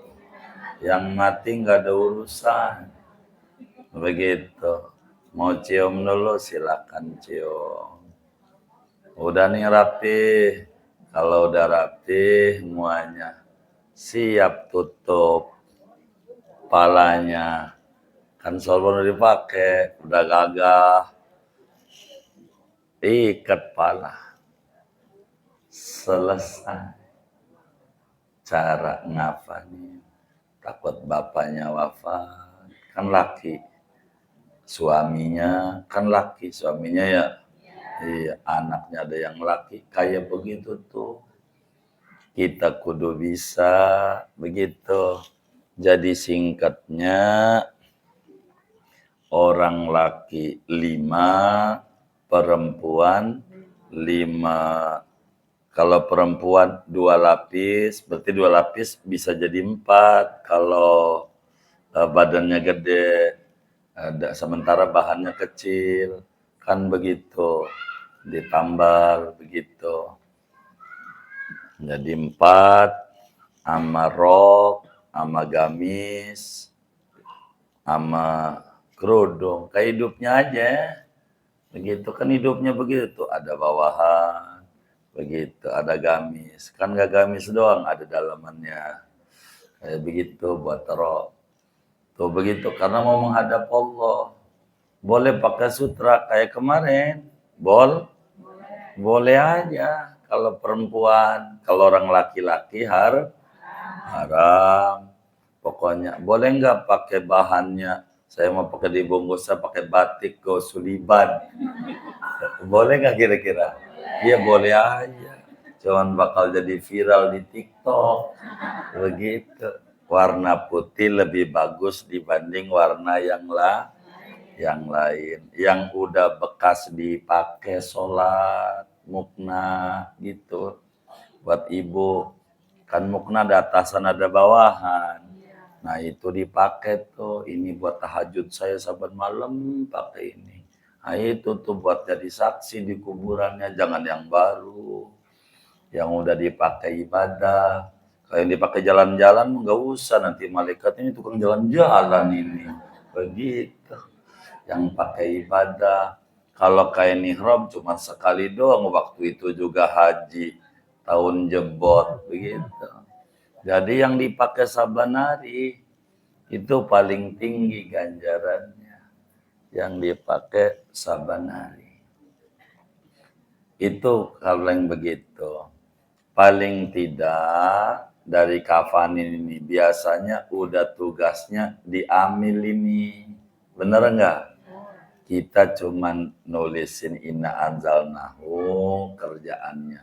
A: Yang mati nggak ada urusan. Begitu. Mau cium dulu silakan cium. Udah nih rapi. Kalau udah rapi semuanya. Siap tutup palanya. Kan solvon udah dipakai. Udah gagah. Ikat pala. Selesai. Cara ngafalin. Takut bapaknya wafat. Kan laki. Suaminya kan laki, suaminya ya, iya, anaknya ada yang laki, kayak begitu tuh. Kita kudu bisa begitu. Jadi singkatnya, orang laki 5, perempuan 5. Kalau perempuan 2 lapis, berarti 2 lapis bisa jadi 4. Kalau badannya gede. Sementara bahannya kecil, kan begitu, ditambal begitu. Jadi 4, sama rok, sama gamis, sama kerudung, kayak hidupnya aja. Begitu kan hidupnya begitu, ada bawahan, begitu, ada gamis. Kan nggak gamis doang, ada dalamannya. Kayak begitu buat rok. Tuh begitu, karena mau menghadap Allah. Boleh pakai sutra kayak kemarin. Boleh aja. Kalau perempuan, kalau orang laki-laki haram. Pokoknya boleh nggak pakai bahannya? Saya mau pakai dibungkus, saya pakai batik ke Suliban. Boleh nggak kira-kira? Iya boleh aja. Cuman bakal jadi viral di TikTok. Begitu. Warna putih lebih bagus dibanding warna yang lain. Yang udah bekas dipakai sholat, mukna gitu. Buat ibu. Kan mukna ada atasan ada bawahan. Nah itu dipakai tuh. Ini buat tahajud saya saban malam pakai ini. Nah itu tuh buat jadi saksi di kuburannya. Jangan yang baru. Yang udah dipakai ibadah. Kalau yang dipakai jalan-jalan nggak usah. Nanti malaikat ini tukang jalan-jalan ini. Begitu. Yang pakai ibadah. Kalau kain ihram cuma sekali doang. Waktu itu juga haji. Tahun jebot. Begitu. Jadi yang dipakai saban hari itu paling tinggi ganjarannya. Yang dipakai saban hari. Itu kalau yang begitu. Paling tidak dari kafan ini biasanya udah tugasnya diambil ini. Bener enggak? Kita cuman nulisin inna anzalnahu kerjaannya.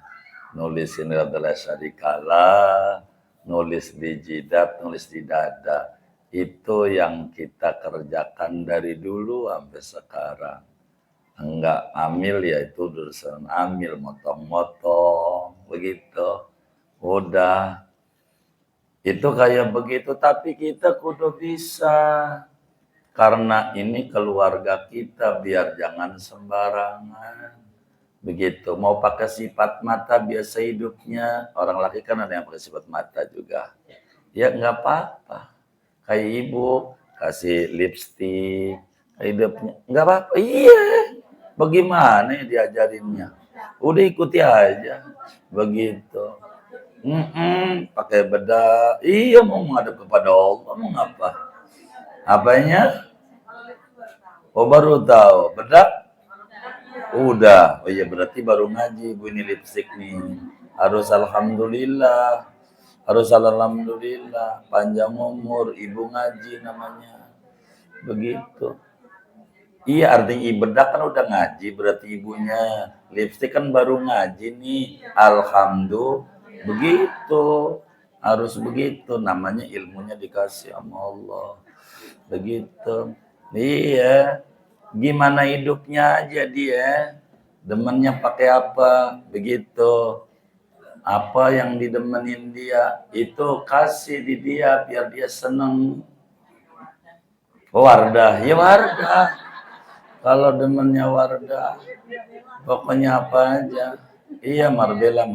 A: Nulisin adalah syarikala, nulis di jidat, nulis di dada. Itu yang kita kerjakan dari dulu sampai sekarang. Enggak amil ya itu urusan amil, motong-motong, begitu. Udah. Itu kayak begitu, tapi kita kudu bisa. Karena ini keluarga kita, biar jangan sembarangan. Begitu, mau pakai sifat mata biasa hidupnya. Orang laki kan ada yang pakai sifat mata juga. Ya nggak apa-apa. Kayak ibu, kasih lipstik, hidupnya. Nggak apa-apa, iya. Bagaimana ya diajarinnya? Udah ikuti aja. Begitu. Pakai bedak. Iya mau menghadap kepada Allah, mau ngapa? Apanya? Oh baru tahu. Bedak? Udah. Oh iya berarti baru ngaji Bu ini lipstick nih. Harus alhamdulillah. Harus alhamdulillah. Panjang umur, ibu ngaji namanya. Begitu. Iya artinya bedak kan udah ngaji berarti ibunya. Lipstick kan baru ngaji nih. Alhamdulillah. Begitu. Harus begitu. Namanya ilmunya dikasih sama Allah. Begitu. Iya. Gimana hidupnya aja dia. Demennya pakai apa. Begitu. Apa yang didemenin dia. Itu kasih di dia biar dia seneng. Wardah. Ya Wardah. Kalau demennya Wardah, pokoknya apa aja. Iya Marbella.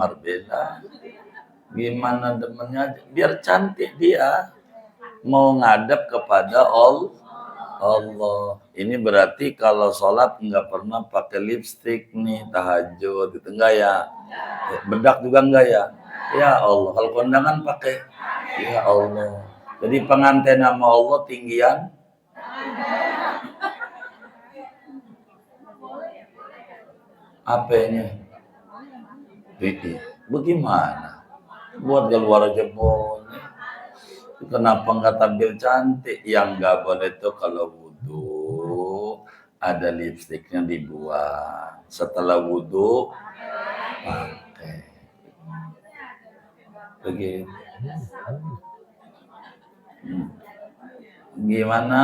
A: Gimana demennya aja. Biar cantik dia. Mau ngadep kepada Allah. Ini berarti kalau sholat nggak pernah pakai lipstik nih. Tahajud gitu. Enggak ya? Bedak juga enggak ya? Ya Allah. Kalau kondangan pakai. Ya Allah. Jadi pengantin sama Allah tinggian. Apanya? Bagaimana? Buat keluar jempolnya. Kenapa nggak tampil cantik? Yang nggak boleh tuh kalau wudhu ada lipstiknya dibuang. Setelah wudhu pakai. Begitu. Gimana?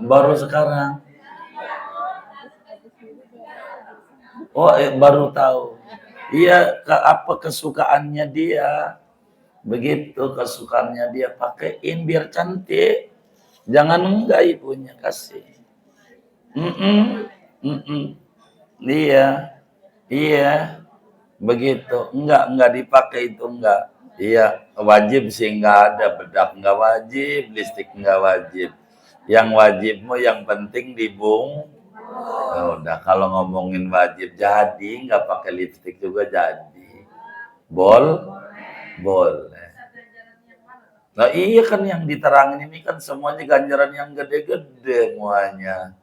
A: Baru sekarang. Oh, baru tahu. Iya, apa kesukaannya dia? Begitu kesukaannya dia pakein biar cantik. Jangan enggak ibunya kasih. Iya. Iya. Begitu. Enggak dipakai itu enggak. Iya, wajib sih nggak ada, bedak nggak wajib, listrik nggak wajib. Yang wajibmu yang penting dibung. Ya udah, kalau ngomongin wajib jadi, nggak pakai lipstik juga jadi. Boleh. Nah iya kan yang diterangin ini kan semuanya ganjaran yang gede-gede semuanya.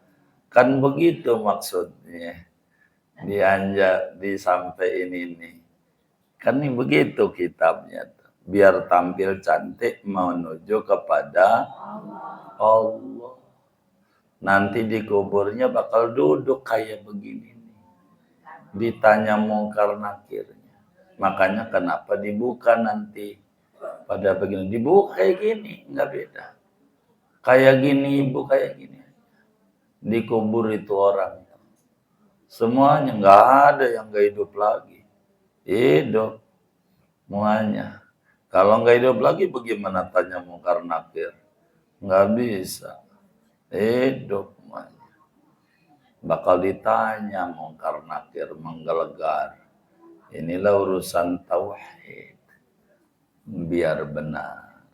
A: Kan begitu maksudnya. Disampaikan ini. Kan ini begitu kitabnya. Biar tampil cantik menuju kepada Allah. Nanti di kuburnya bakal duduk kayak begini nih. Ditanya mungkar nakirnya. Makanya kenapa dibuka nanti. Pada begini. Dibuka kayak gini. Nggak beda. Kayak gini ibu, kayak gini. Dikubur itu orang. Semuanya nggak ada yang nggak hidup lagi. Hidup. Semuanya. Kalau nggak hidup lagi bagaimana tanya mungkar nakir? Nggak bisa. Hidup semuanya. Bakal ditanya mungkar nakir menggelegar. Inilah urusan tauhid. Biar benar.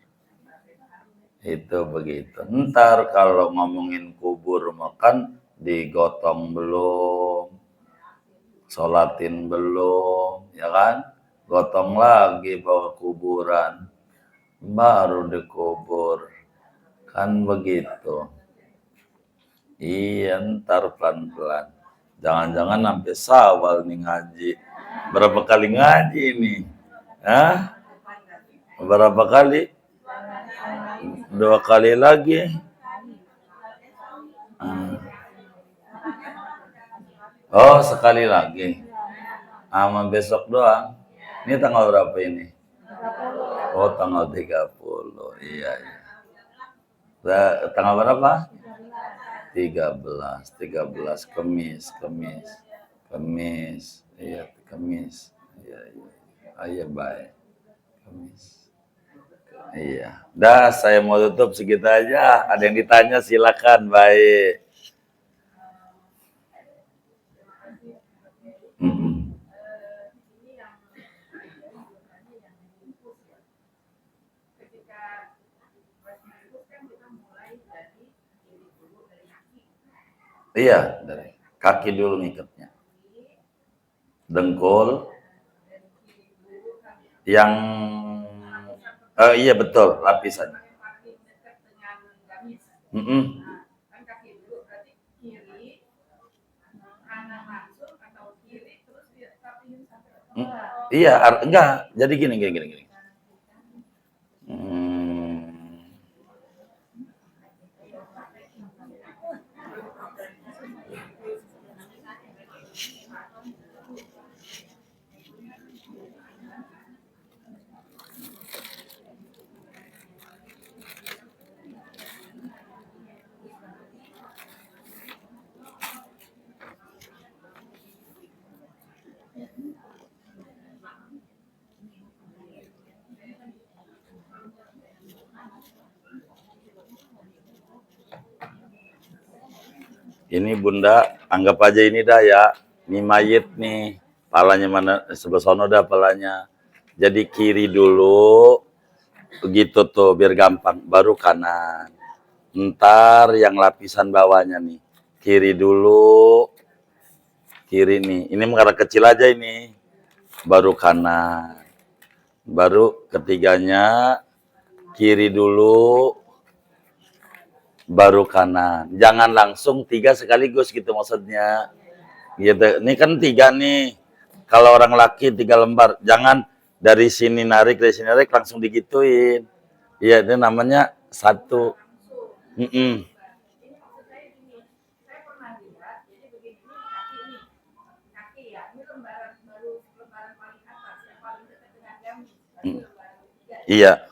A: Itu begitu. Ntar kalau ngomongin kubur makan digotong belum, sholatin belum, ya kan? Gotong lagi bawa kuburan, baru dikubur. Kan begitu. Iya, ntar pelan-pelan. Jangan-jangan sampai sawal nih ngaji. Berapa kali ngaji ini? Hah? Berapa kali? 2 kali lagi. Oh, sekali lagi. Sama besok doang. Ini tanggal berapa ini? Oh, tanggal 30. Iya, iya. Tanggal berapa? 13 Kamis. Iya, Kamis. Iya, iya. Iya, baik. Kamis. Iya. Dah, saya mau tutup segitu aja. Ada yang ditanya silakan, baik. Iya, dari kaki dulu ngikatnya. Dengkul yang iya betul, lapisannya. Iya, enggak. Jadi gini. Ini Bunda, anggap aja ini dah ya. Ini mayit nih. Palanya mana? Sebelah sono dah palanya. Jadi kiri dulu. Begitu tuh, biar gampang. Baru kanan. Ntar yang lapisan bawahnya nih. Kiri dulu. Kiri nih. Ini mengarah kecil aja ini. Baru kanan. Baru ketiganya. Kiri dulu. Baru kanan. Jangan langsung 3 sekaligus gitu maksudnya. Gitu. Ini kan 3 nih. Kalau orang laki 3 lembar. Jangan dari sini narik langsung digituin. Iya, itu namanya 1. Iya.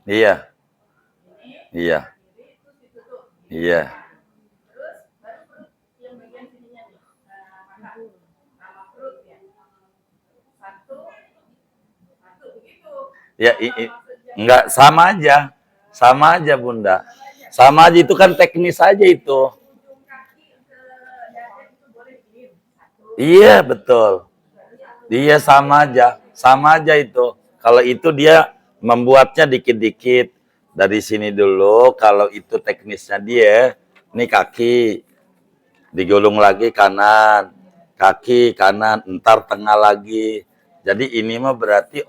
A: Iya. Iya. Iya. Ya, enggak sama aja. Sama aja, Bunda. Sama aja, itu kan teknis aja itu. Iya betul. Dia sama aja itu. Kalau itu dia membuatnya dikit-dikit dari sini dulu. Kalau itu teknisnya dia, ini kaki digulung lagi kanan, kaki kanan, entar tengah lagi. Jadi ini mah berarti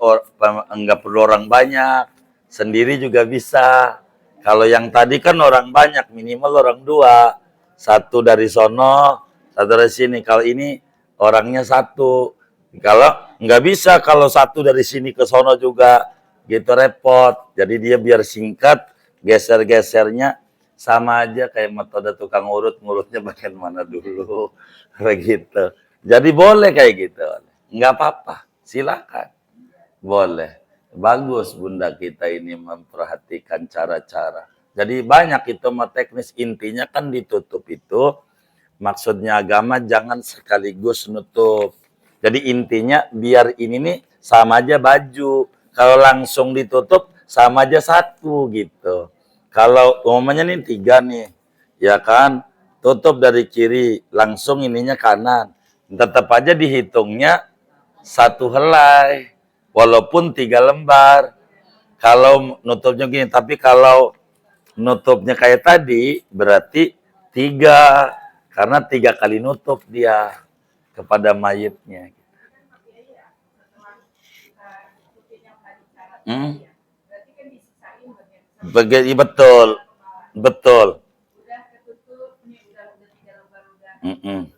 A: enggak perlu orang banyak, sendiri juga bisa. Kalau yang tadi kan orang banyak, minimal orang dua, satu dari sono, satu dari sini. Kalau ini orangnya satu. Kalau nggak bisa, kalau satu dari sini ke sono juga gitu repot. Jadi dia biar singkat, geser-gesernya sama aja kayak metode tukang urut, ngurutnya bagian mana dulu. Begitu. Jadi boleh kayak gitu. Nggak apa-apa. Silakan. Boleh. Bagus Bunda kita ini memperhatikan cara-cara. Jadi banyak itu mah teknis, intinya kan ditutup itu. Maksudnya agama jangan sekaligus nutup. Jadi intinya biar ini nih sama aja baju. Kalau langsung ditutup sama aja satu gitu. Kalau umumnya nih tiga nih, ya kan, tutup dari kiri, langsung ininya kanan. Tetap aja dihitungnya satu helai, walaupun 3 lembar. Kalau nutupnya gini, tapi kalau nutupnya kayak tadi, berarti 3, karena 3 kali nutup dia kepada mayitnya. Hmm? Betul, betul. Mm-mm.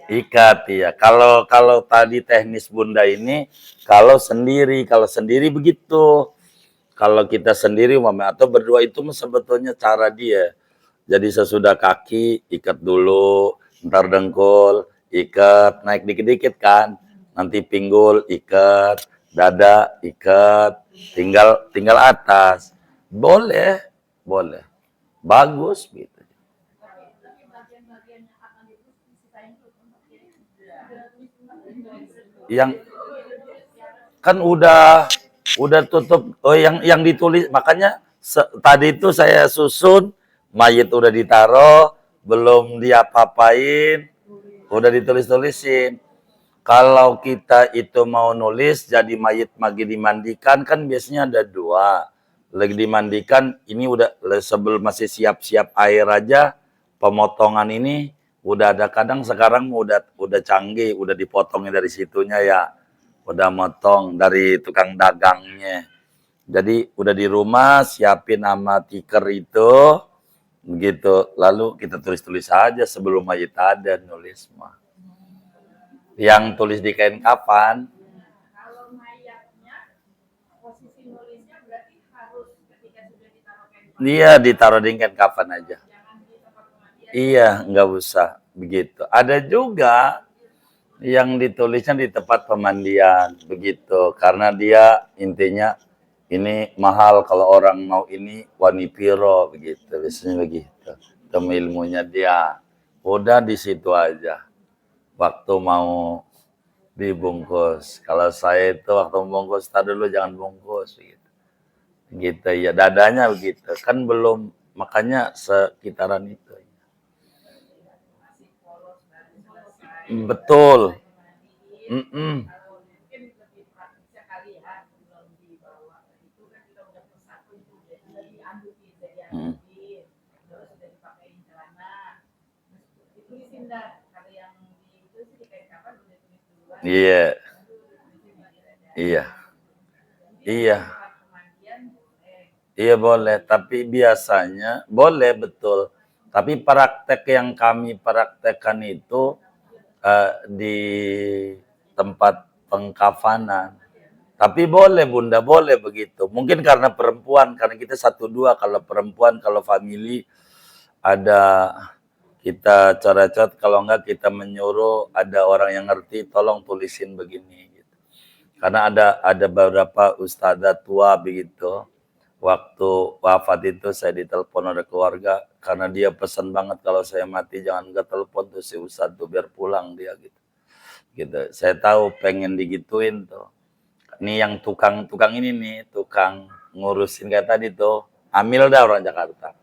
A: Ikat ya. Kalau kalau tadi teknis Bunda ini kalau sendiri begitu. Kalau kita sendiri Mama atau berdua itu sebetulnya cara dia. Jadi sesudah kaki ikat dulu, ntar dengkul, ikat, naik dikit-dikit kan. Nanti pinggul ikat, dada ikat, tinggal tinggal atas. Boleh, boleh. Bagus gitu. Yang kan udah tutup, oh yang ditulis, makanya tadi itu saya susun mayit udah ditaruh, belum diapa-apain, udah ditulis-tulisin. Kalau kita itu mau nulis jadi mayit lagi dimandikan kan biasanya ada dua. Lagi dimandikan ini udah sebelum masih siap-siap air aja, pemotongan ini udah ada, kadang sekarang udah canggih, udah dipotongnya dari situnya ya. Udah motong dari tukang dagangnya. Jadi udah di rumah siapin sama tiker itu begitu. Lalu kita tulis-tulis aja sebelum mayit ada nulis mah. Yang tulis di kain kapan? Iya, ditaruh di kain kapan aja. Iya, nggak usah begitu. Ada juga yang ditulisnya di tempat pemandian begitu, karena dia intinya ini mahal kalau orang mau ini wanipiro begitu, biasanya begitu. Temu ilmunya dia. Udah di situ aja. Waktu mau dibungkus. Kalau saya itu waktu membungkus, tadi dulu jangan bungkus gitu. Gitu ya, dadanya begitu. Kan belum, makanya sekitaran itu. Betul. Mm-mm. Mm. Iya, iya, iya, iya boleh. Tapi biasanya boleh betul. Tapi praktek yang kami praktekkan itu di tempat pengkafanan. Tapi boleh Bunda, boleh begitu. Mungkin karena perempuan, karena kita 1-2, kalau perempuan, kalau family ada kita coret-coret, kalau enggak kita menyuruh ada orang yang ngerti, tolong tulisin begini gitu. Karena ada beberapa ustazah tua begitu. Waktu wafat itu saya ditelepon oleh keluarga karena dia pesan banget kalau saya mati jangan ke telepon tuh si ustaz tuh biar pulang dia gitu. Gitu. Saya tahu pengen digituin tuh. Ini yang tukang ini nih, tukang ngurusin kayak tadi tuh. Amil dah orang Jakarta.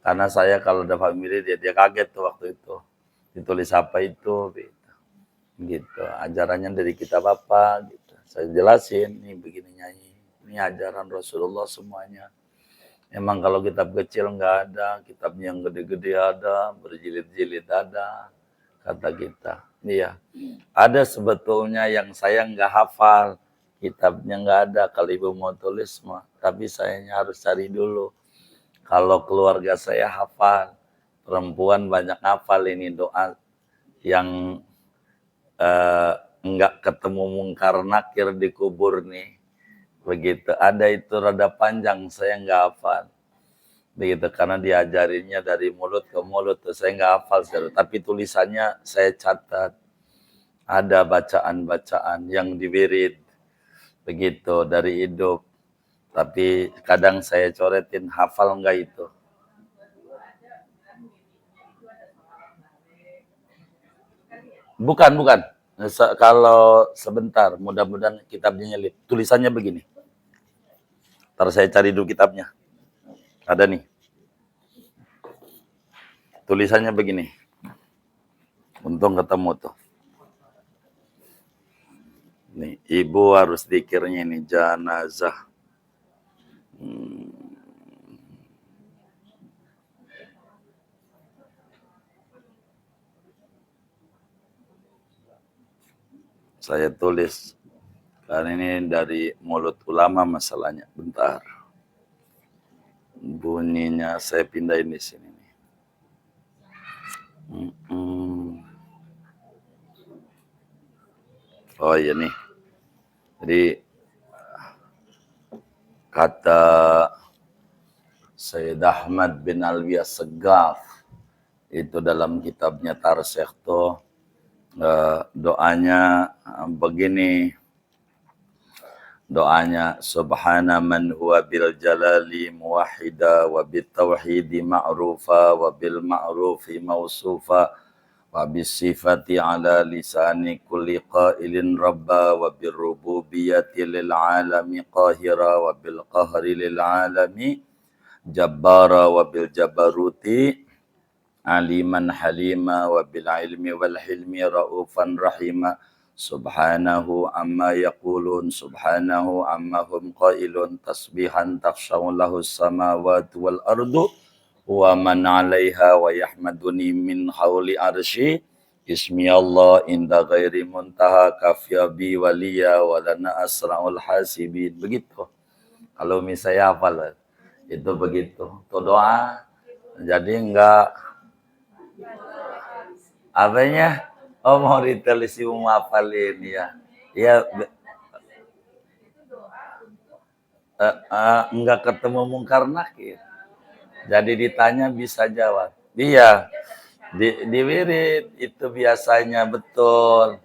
A: Karena saya kalau ada family dia kaget tuh waktu itu. Ditulis apa itu gitu. Ajarannya dari kitab apa gitu. Saya jelasin nih begini nyanyi. Ini ajaran Rasulullah semuanya. Emang kalau kitab kecil nggak ada, kitab yang gede-gede ada, berjilid-jilid ada, kata kita. Iya, ada sebetulnya yang saya nggak hafal, kitabnya nggak ada. Kalau ibu mau tulis mah, tapi sayanya harus cari dulu. Kalau keluarga saya hafal, perempuan banyak hafal ini doa yang eh, nggak ketemu mungkar nakir di kubur nih. Begitu, ada itu rada panjang, saya nggak hafal. Begitu, karena diajarinnya dari mulut ke mulut, saya nggak hafal, tapi tulisannya saya catat. Ada bacaan-bacaan yang diwirid, begitu, dari hidup. Tapi kadang saya coretin, hafal nggak itu? Bukan. Kalau sebentar, mudah-mudahan kitabnya nyelip. Tulisannya begini. Ntar saya cari dulu kitabnya. Ada nih. Tulisannya begini. Untung ketemu tuh. Nih, ibu harus dikirnya ini janazah. Saya tulis. Karena ini dari mulut ulama masalahnya. Bentar. Bunyinya saya pindahin di sini. Oh iya nih. Jadi kata Sayyid Ahmad bin Alwi As-Seggaf itu dalam kitabnya Tarsekh doanya begini. Doanya subhana man huwa bil jalali muwahhida wa bit tauhidi ma'rufa wa bil ma'rufi mausufa wa bis sifati ala lisani kulli qailin rabba wa bir rububiyyati lil alami qahira wa bil qahri lil alami jabbara wa bil jabaruti aliman halima wa bil ilmi wal hilmi raufan rahima subhanahu amma yaqulun subhanahu amma hum qailun tasbihan takhshaw lahu samawati wal ardu wa man 'alaiha wa yahmaduni min hauli arsy ismi Allah inda ghairi muntaha kafya bi waliya wa lana asraul hasibin. Begitu kalau misalnya hafal itu begitu itu doa. Jadi enggak apanya. Oh, mau ditulis ibu ngapalin ya. Ya, enggak ketemu mungkar nakir. Jadi ditanya bisa jawab. Iya, di wirid itu biasanya betul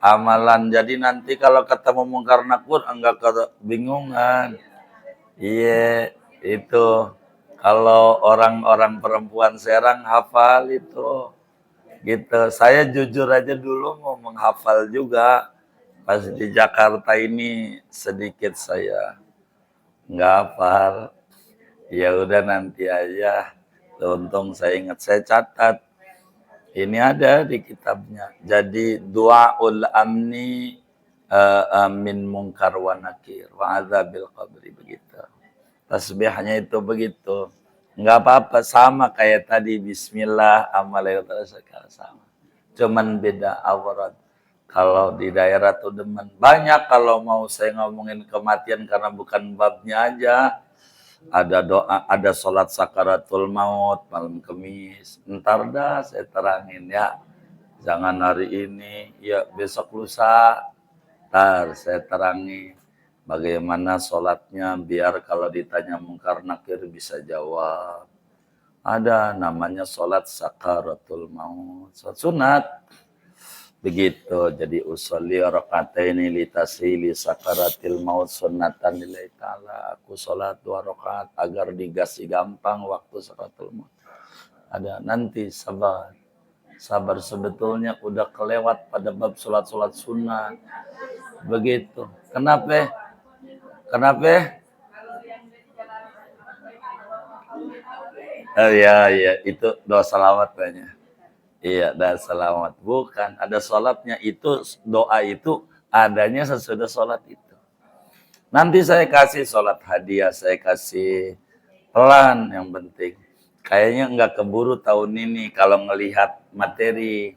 A: amalan. Jadi nanti kalau ketemu mungkar nakir enggak kebingungan. Iya, itu kalau orang-orang perempuan Serang hafal itu. Gitu. Saya jujur aja dulu mau menghafal juga. Pas di Jakarta ini sedikit saya nggak hafal. Ya udah nanti aja. Untung saya ingat, saya catat. Ini ada di kitabnya. Jadi du'aul amni min munkar wa nakir wa azabil qabri, begitu. Tasbihnya itu begitu. Nggak apa-apa, sama kayak tadi bismillah amalaikum sama. Cuman beda awrat. Kalau di daerah tuh demen. Banyak kalau mau saya ngomongin kematian karena bukan babnya aja. Ada doa, ada sholat sakaratul maut malam Kamis. Ntar dah saya terangin ya. Jangan hari ini, ya besok lusa. Ntar saya terangin bagaimana sholatnya biar kalau ditanya mungkar nakir bisa jawab. Ada namanya sholat sakaratul maut. Sholat sunat. Begitu, jadi usolli rakataini litasili sakaratil maut sunnatan lillahi ta'ala. Aku sholat 2 rakaat agar digasi gampang waktu sakaratul maut. Ada nanti sabar. Sabar sebetulnya udah kelewat pada bab sholat-sholat sunat. Begitu. Kenapa? Kenapa? Oh iya, iya, itu doa salawat banyak. Iya, doa salawat. Bukan, ada sholatnya. Itu doa itu adanya sesudah sholat itu. Nanti saya kasih sholat hadiah, saya kasih pelan yang penting. Kayaknya nggak keburu tahun ini kalau ngelihat materi.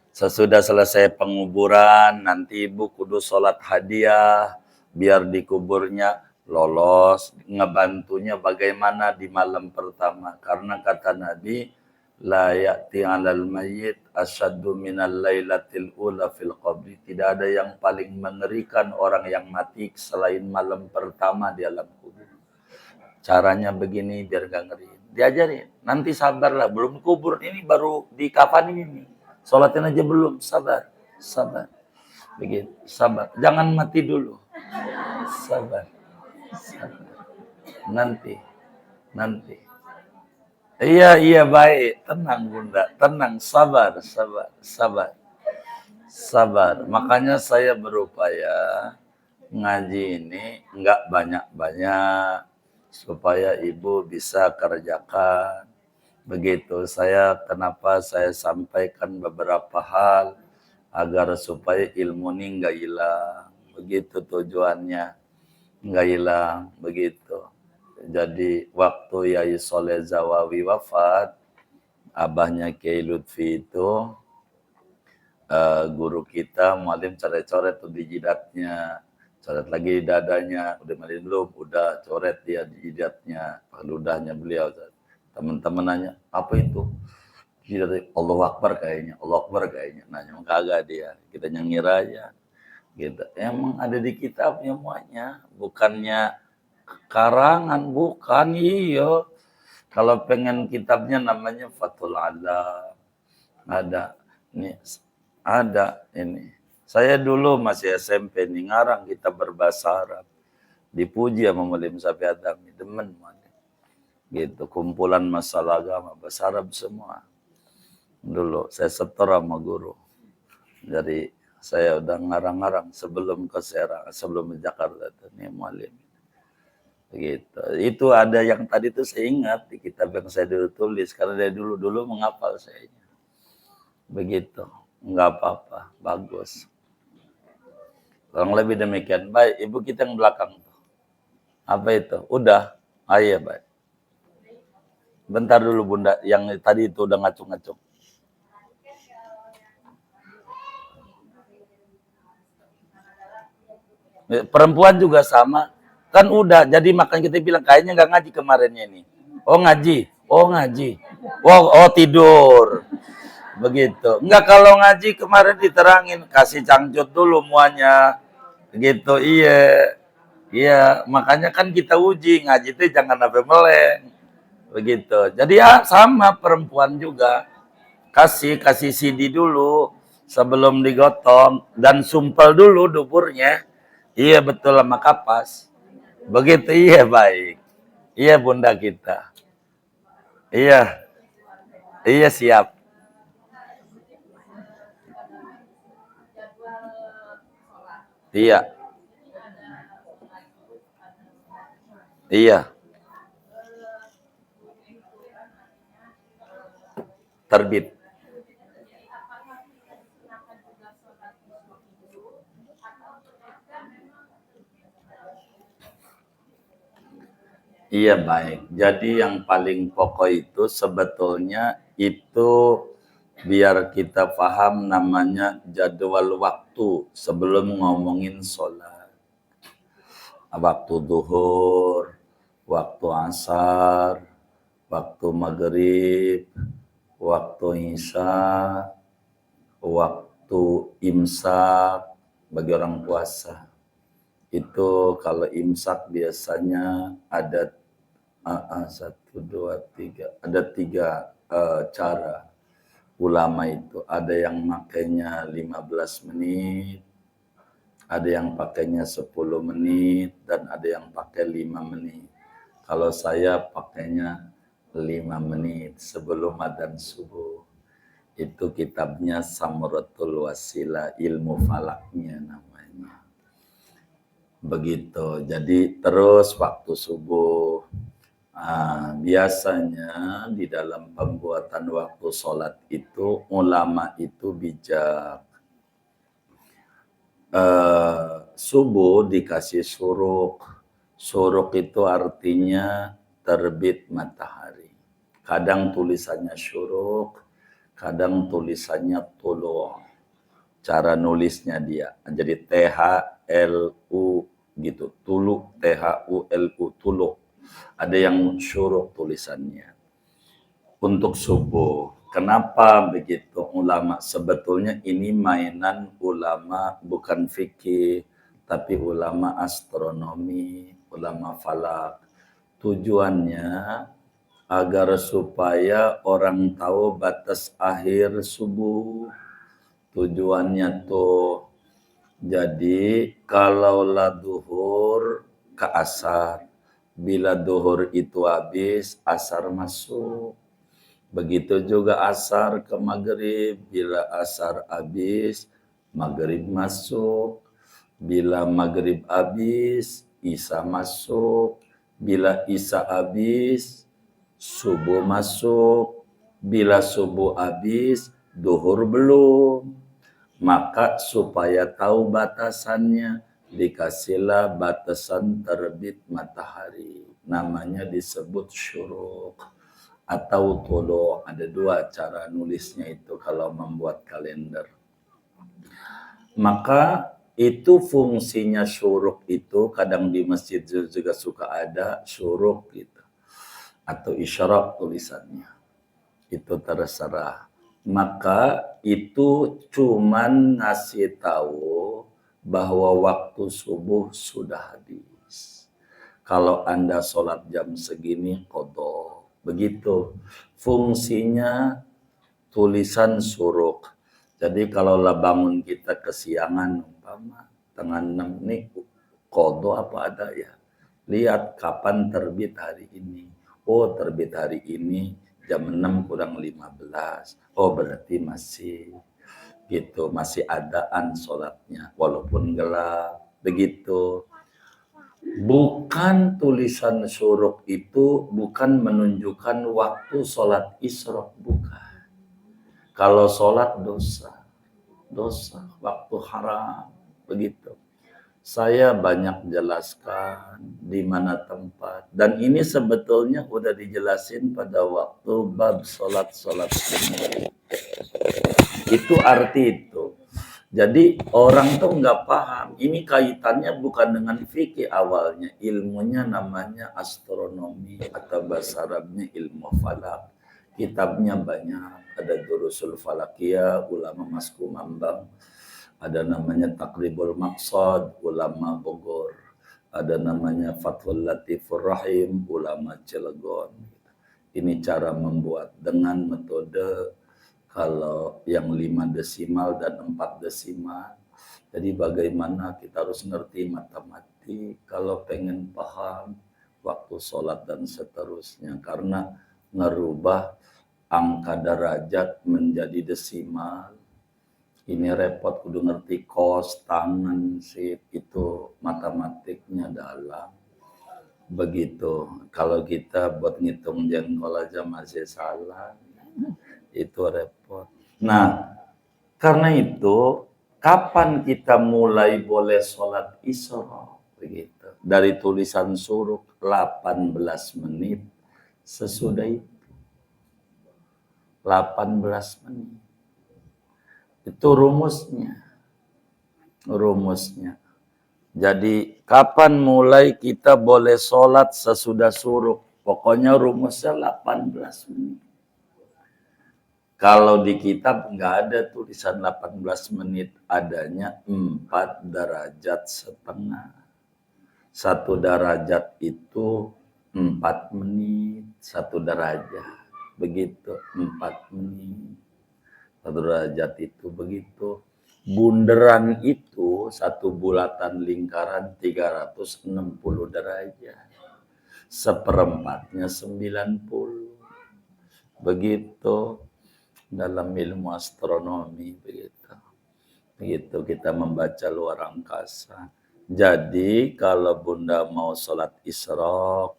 A: Sesudah selesai penguburan, nanti ibu kudu sholat hadiah, biar dikuburnya lolos, ngebantunya bagaimana di malam pertama. Karena kata Nabi, la ya'ti 'alal mayyit asyaddu minal lailatil ula fil qabri. Tidak ada yang paling mengerikan orang yang mati selain malam pertama di alam kubur. Caranya begini biar gak ngeri. Diajarin. Nanti sabarlah. Belum kubur ini baru di kapan ini. Sholatin aja belum. Sabar. Sabar. Begitu. Sabar. Jangan mati dulu. Sabar. Sabar. Nanti. Nanti. Iya, iya baik. Tenang Bunda. Tenang. Sabar. Sabar. Sabar. Sabar. Makanya saya berupaya ngaji ini nggak banyak-banyak supaya ibu bisa kerjakan. Begitu kenapa saya sampaikan beberapa hal agar supaya ilmu ini nggak hilang. Begitu tujuannya, nggak hilang. Begitu. Jadi waktu Yai Soleh Zawawi wafat, abahnya Kiai Lutfi itu guru kita mualim coret-coret tuh di jidatnya, coret lagi di dadanya, udah mandi belum, udah coret dia di jidatnya, ludahnya beliau. Teman-teman nanya, apa itu? Jidat Allahu Akbar kayaknya, Allahu Akbar kayaknya. Nanya, kagak dia, kita ngira aja. Gitu. Emang ada di kitabnya semuanya, bukannya karangan, bukan, iya. Kalau pengen kitabnya namanya Fathul Alam, ada nih. Ada ini. Saya dulu masih SMP nih ngarang kita berbahasa Arab. Dipuji sama Mulim Safi Adami, demen Mulim. Gitu, kumpulan masalah agama bahasa Arab semua. Dulu saya setor sama guru. Jadi saya udah ngarang-ngarang sebelum ke Serang, sebelum ke Jakarta nih Mulim. Begitu. Itu ada yang tadi tuh saya ingat di kitab yang saya dulu tulis karena dari dulu menghafal saya. Begitu. Enggak apa-apa, bagus. Kurang lebih demikian. Baik, ibu kita yang belakang tuh. Apa itu? Udah? Ayo, baik. Bentar dulu Bunda, yang tadi itu udah ngacung-ngacung. Perempuan juga sama. Kan udah, jadi makanya kita bilang kayaknya nggak ngaji kemarinnya ini. Oh ngaji, oh ngaji. Oh tidur. Begitu. Enggak, kalau ngaji kemarin diterangin, kasih cangcut dulu muanya. Gitu, iya. Iya, makanya kan kita uji, ngaji itu jangan sampai meleng. Begitu. Jadi ya sama perempuan juga. Kasih CD dulu sebelum digotong dan sumpel dulu duburnya. Iya betul sama kapas. Begitu, iya baik. Iya Bunda kita. Iya. Iya siap. Iya. Iya. Terbit. Iya baik. Jadi yang paling pokok itu sebetulnya itu biar kita paham namanya jadwal waktu sebelum ngomongin sholat. Waktu duhur, waktu asar, waktu maghrib, waktu isya, waktu imsak bagi orang puasa. Itu kalau imsak biasanya ada 1, 2, 3, ada 3 cara ulama itu. Ada yang makainya 15 menit, ada yang pakainya 10 menit, dan ada yang pakai 5 menit. Kalau saya pakainya 5 menit sebelum adzan subuh. Itu kitabnya Samratul Wasilah, ilmu falaknya namanya. Begitu. Jadi terus waktu subuh Biasanya di dalam pembuatan waktu sholat itu ulama itu bijak. Subuh dikasih suruk. Suruk itu artinya terbit matahari. Kadang tulisannya syuruk, kadang tulisannya tulu. Cara nulisnya dia. Jadi THLU gitu. Tulu, THULU, tulu. Ada yang syuruk tulisannya. Untuk subuh. Kenapa begitu ulama? Sebetulnya ini mainan ulama bukan fikih, tapi ulama astronomi, ulama falak. Tujuannya agar supaya orang tahu batas akhir subuh. Tujuannya tuh jadi kalau lah duhur ke asar, bila duhur itu habis, asar masuk. Begitu juga asar ke maghrib, bila asar habis, maghrib masuk. Bila maghrib habis, isya masuk. Bila isya habis, subuh masuk. Bila subuh habis, duhur belum. Maka supaya tahu batasannya, dikasihlah batasan terbit matahari. Namanya disebut syuruk atau tolo. Ada dua cara nulisnya itu kalau membuat kalender. Maka itu fungsinya syuruk itu kadang di masjid juga suka ada syuruk gitu. Atau isyarat tulisannya. Itu terserah. Maka itu cuman ngasih tahu bahwa waktu subuh sudah habis. Kalau Anda sholat jam segini, qadha. Begitu. Fungsinya tulisan suruk. Jadi kalau lah bangun kita kesiangan, umpama tengah 6 nih, qadha apa ada ya? Lihat kapan terbit hari ini. Oh, terbit hari ini jam 6 kurang 15. Oh, berarti masih gitu, masih adaan sholatnya walaupun gelap. Begitu. Bukan tulisan syuruk itu bukan menunjukkan waktu sholat isyraq, bukan. Kalau sholat dosa, waktu haram, begitu. Saya banyak jelaskan di mana tempat. Dan ini sebetulnya udah dijelasin pada waktu bab sholat sunnah. Itu arti itu. Jadi orang tuh nggak paham. Ini kaitannya bukan dengan fikih awalnya. Ilmunya namanya astronomi atau bahasa Arabnya ilmu falak. Kitabnya banyak. Ada Durusul Falakiyah, ulama Masku Mambang. Ada namanya Takribul Maqsad, ulama Bogor. Ada namanya Fathul Latifur Rahim, ulama Cilegon. Ini cara membuat dengan metode kalau yang 5 desimal dan 4 desimal. Jadi bagaimana kita harus ngerti matematik kalau pengen paham waktu sholat dan seterusnya. Karena ngerubah angka derajat menjadi desimal. Ini repot, kudu ngerti kos, tangan, sip, itu matematiknya dalam. Begitu. Kalau kita buat ngitung jengkol aja masih salah, itu repot. Nah, karena itu, kapan kita mulai boleh sholat isyraq? Begitu. Dari tulisan suruk 18 menit sesudah itu. 18 menit. Itu rumusnya. Jadi kapan mulai kita boleh sholat sesudah suruk? Pokoknya rumusnya 18 menit. Kalau di kitab nggak ada tulisan 18 menit, adanya 4 derajat setengah. 1 derajat itu 4 menit, 1 derajat. Begitu, 4 menit. 1 derajat itu begitu. Bunderan itu 1 bulatan lingkaran 360 derajat. Seperempatnya 90. Begitu dalam ilmu astronomi, begitu kita membaca luar angkasa. Jadi kalau Bunda mau sholat isyraq,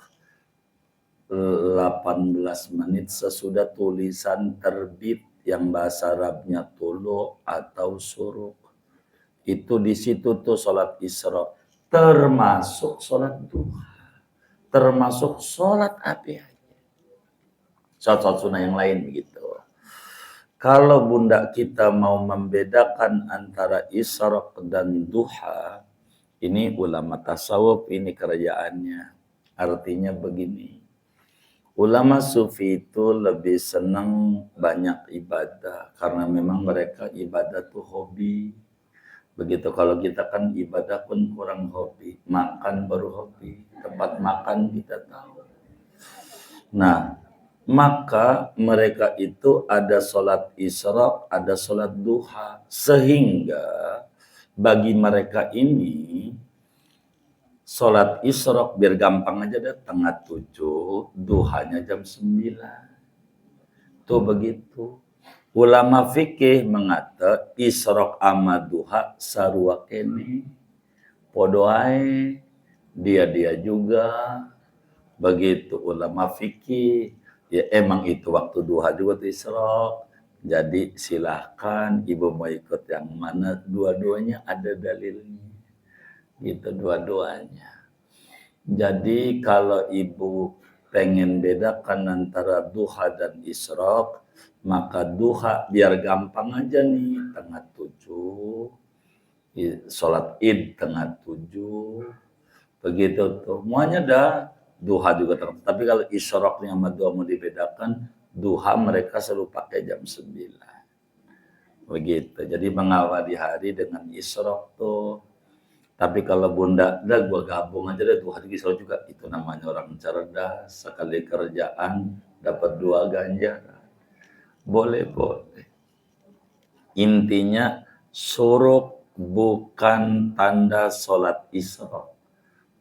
A: 18 menit sesudah tulisan terbit yang bahasa Arabnya tulu atau suruk. Itu di situ tuh sholat Isra, termasuk sholat duha, termasuk sholat apa aja. Sholat sunnah yang lain begitu. Kalau bunda kita mau membedakan antara Isra dan duha, ini ulama tasawuf, ini kerajaannya. Artinya begini. Ulama sufi itu lebih senang banyak ibadah karena memang mereka ibadah tuh hobi. Begitu kalau kita kan ibadah pun kurang hobi, makan baru hobi, tempat makan kita tahu. Nah, maka mereka itu ada sholat Isra, ada sholat duha, sehingga bagi mereka ini sholat Isra biar gampang aja deh, tengah 7, duhanya jam 9. Tuh begitu. Ulama fikih mengata Isra ama duha sarua kene. Podoai dia juga begitu ulama fikih. Ya emang itu waktu duha juga tuh Isra. Jadi silahkan ibu mau ikut yang mana, dua-duanya ada dalilnya. Gitu dua-duanya. Jadi kalau ibu pengen bedakan antara duha dan isyraq, maka duha biar gampang aja nih, tengah 7, sholat id tengah 7, begitu tuh. Semuanya dah, duha juga tengah. Tapi kalau isyraqnya sama duha mau dibedakan, duha mereka selalu pakai jam 9. Begitu. Jadi mengawali hari dengan isyraq tuh. Tapi kalau bunda, dah gua gabung aja deh 2 hari Isra juga. Itu namanya orang cerdas, sekali kerjaan dapat 2 ganjaran. Boleh. Intinya suruk bukan tanda sholat Isra,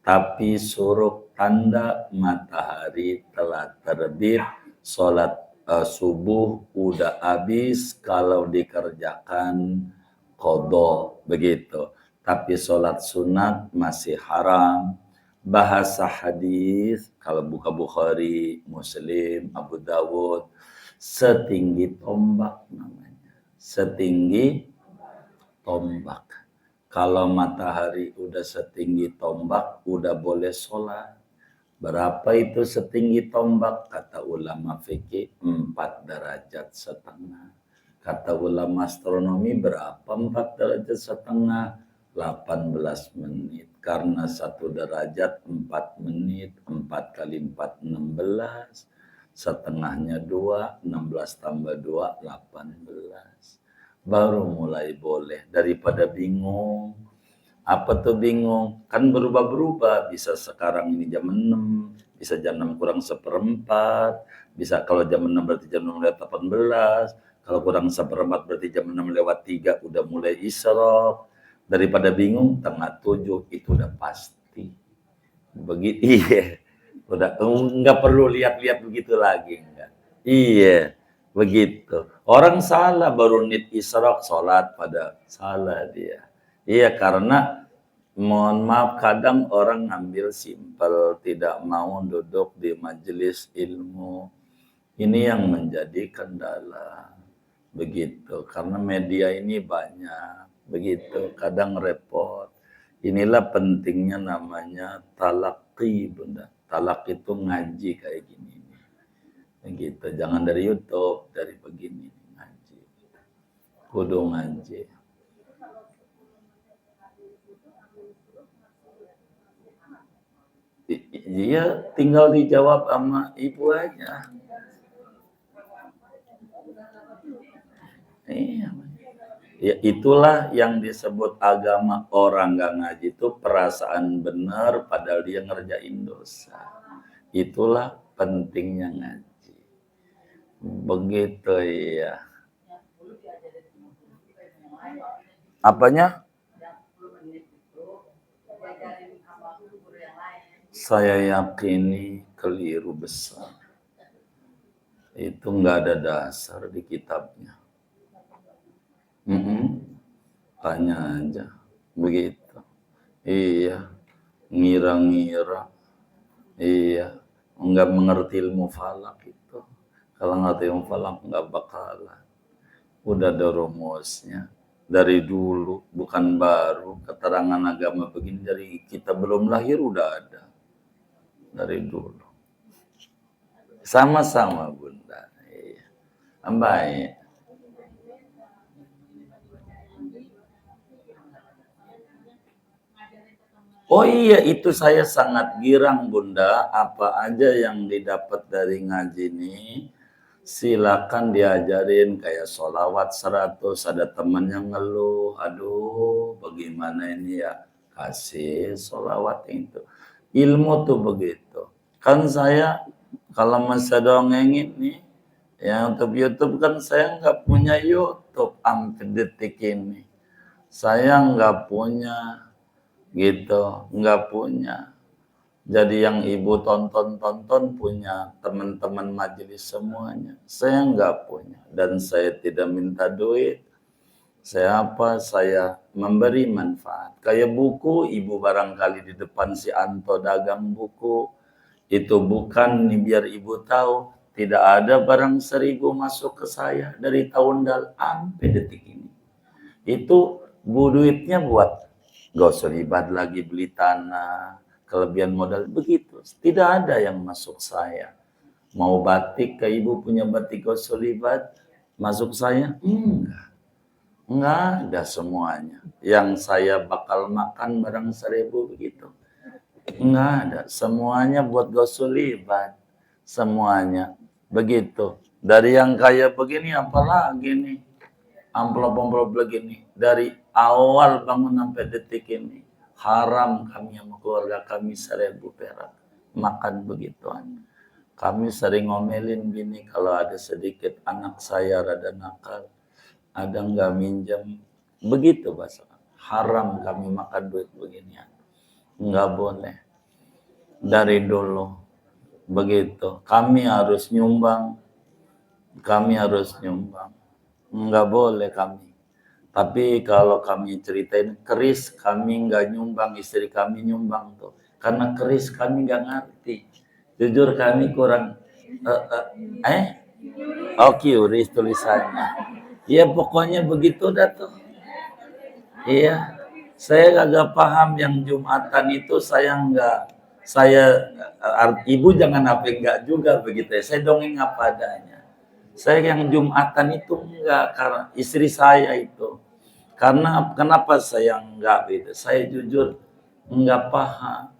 A: tapi suruk tanda matahari telah terbit, sholat subuh udah habis kalau dikerjakan qadha begitu. Tapi sholat sunat masih haram. Bahasa hadis kalau buka Bukhari, Muslim, Abu Dawud, setinggi tombak namanya. Setinggi tombak. Kalau matahari udah setinggi tombak, udah boleh sholat. Berapa itu setinggi tombak? Kata ulama fikih 4,5 derajat. Kata ulama astronomi berapa 4,5 derajat? 18 menit. Karena 1 derajat 4 menit, 4 kali 4 16, setengahnya 2, 16 tambah 2 18. Baru mulai boleh, daripada bingung. Apa tuh bingung? Kan berubah-berubah, bisa sekarang ini jam 6, bisa jam 6 kurang seperempat, bisa kalau jam 6 berarti jam 6 lewat 18, kalau kurang seperempat berarti jam 6 lewat 3 udah mulai isyraq. Daripada bingung, tengah 7 itu udah pasti. Begitu, iya. Udah enggak perlu lihat-lihat begitu lagi, enggak. Iya, begitu. Orang salah baru nit isyraq sholat pada salah dia. Iya, karena mohon maaf kadang orang ngambil simpel, tidak mau duduk di majelis ilmu. Ini yang menjadi kendala. Begitu, karena media ini banyak. Begitu, kadang repot. Inilah pentingnya namanya talaqi, Bunda. Talak itu ngaji kayak gini. Begitu, jangan dari YouTube, dari begini ngaji. Kudu ngaji. Dia tinggal dijawab sama ibu aja. Iya. Ya, itulah yang disebut agama. Orang gak ngaji itu perasaan benar padahal dia ngerjain dosa. Itulah pentingnya ngaji. Begitu ya. Apanya? Saya yakini keliru besar. Itu nggak ada dasar di kitabnya. Tanya aja. Begitu. Iya. Ngira-ngira. Iya. nggak mengerti ilmu falak itu. Kalau ngerti ilmu falak nggak bakalan. Udah ada rumusnya dari dulu, bukan baru. Keterangan agama begini dari kita belum lahir udah ada dari dulu. Sama-sama Bunda. Iya. Baik. Oh iya, itu saya sangat girang Bunda. Apa aja yang didapat dari ngaji ini, silakan diajarin kayak sholawat 100. Ada teman yang ngeluh, aduh bagaimana ini ya, kasih sholawat itu. Ilmu tuh begitu. Kan saya kalau masih dongengin nih, ya untuk YouTube kan saya nggak punya YouTube sampai detik ini. Saya nggak punya gitu, nggak punya. Jadi yang ibu tonton punya teman-teman majelis semuanya. Saya nggak punya dan saya tidak minta duit. Saya memberi manfaat. Kayak buku, ibu barangkali di depan si Anto dagang buku. Itu bukan nih biar ibu tahu. Tidak ada barang 1.000 masuk ke saya dari tahun sampai detik ini. Itu duitnya buat gak usah ribet lagi beli tanah, kelebihan modal, begitu. Tidak ada yang masuk saya. Mau batik, ke ibu punya batik gak usah ribet, masuk saya? Enggak ada semuanya. Yang saya bakal makan barang 1.000 begitu. Enggak ada. Semuanya buat gak usah ribet. Semuanya. Begitu. Dari yang kaya begini apalagi nih? Amplop-amplop begini dari awal bangun sampai detik ini haram kami sama keluarga kami 1.000 perak makan begituan. Kami sering ngomelin gini, kalau ada sedikit anak saya rada nakal, ada nggak minjem, begitu bahasa. Haram kami makan duit beginian, nggak boleh. Dari dulu begitu, kami harus nyumbang, nggak boleh kami. Tapi kalau kami ceritain keris, kami nggak nyumbang, istri kami nyumbang tuh. Karena keris kami nggak ngerti. Jujur kami kurang, QRIS tulisannya. Iya pokoknya begitu dah tuh. Iya, saya kagak paham yang Jumatan itu saya nggak. Ibu jangan apa enggak juga begitu ya. Saya dongeng apa adanya. Saya yang Jumatan itu enggak, karena istri saya itu. Karena kenapa saya enggak gitu? Saya jujur enggak paham.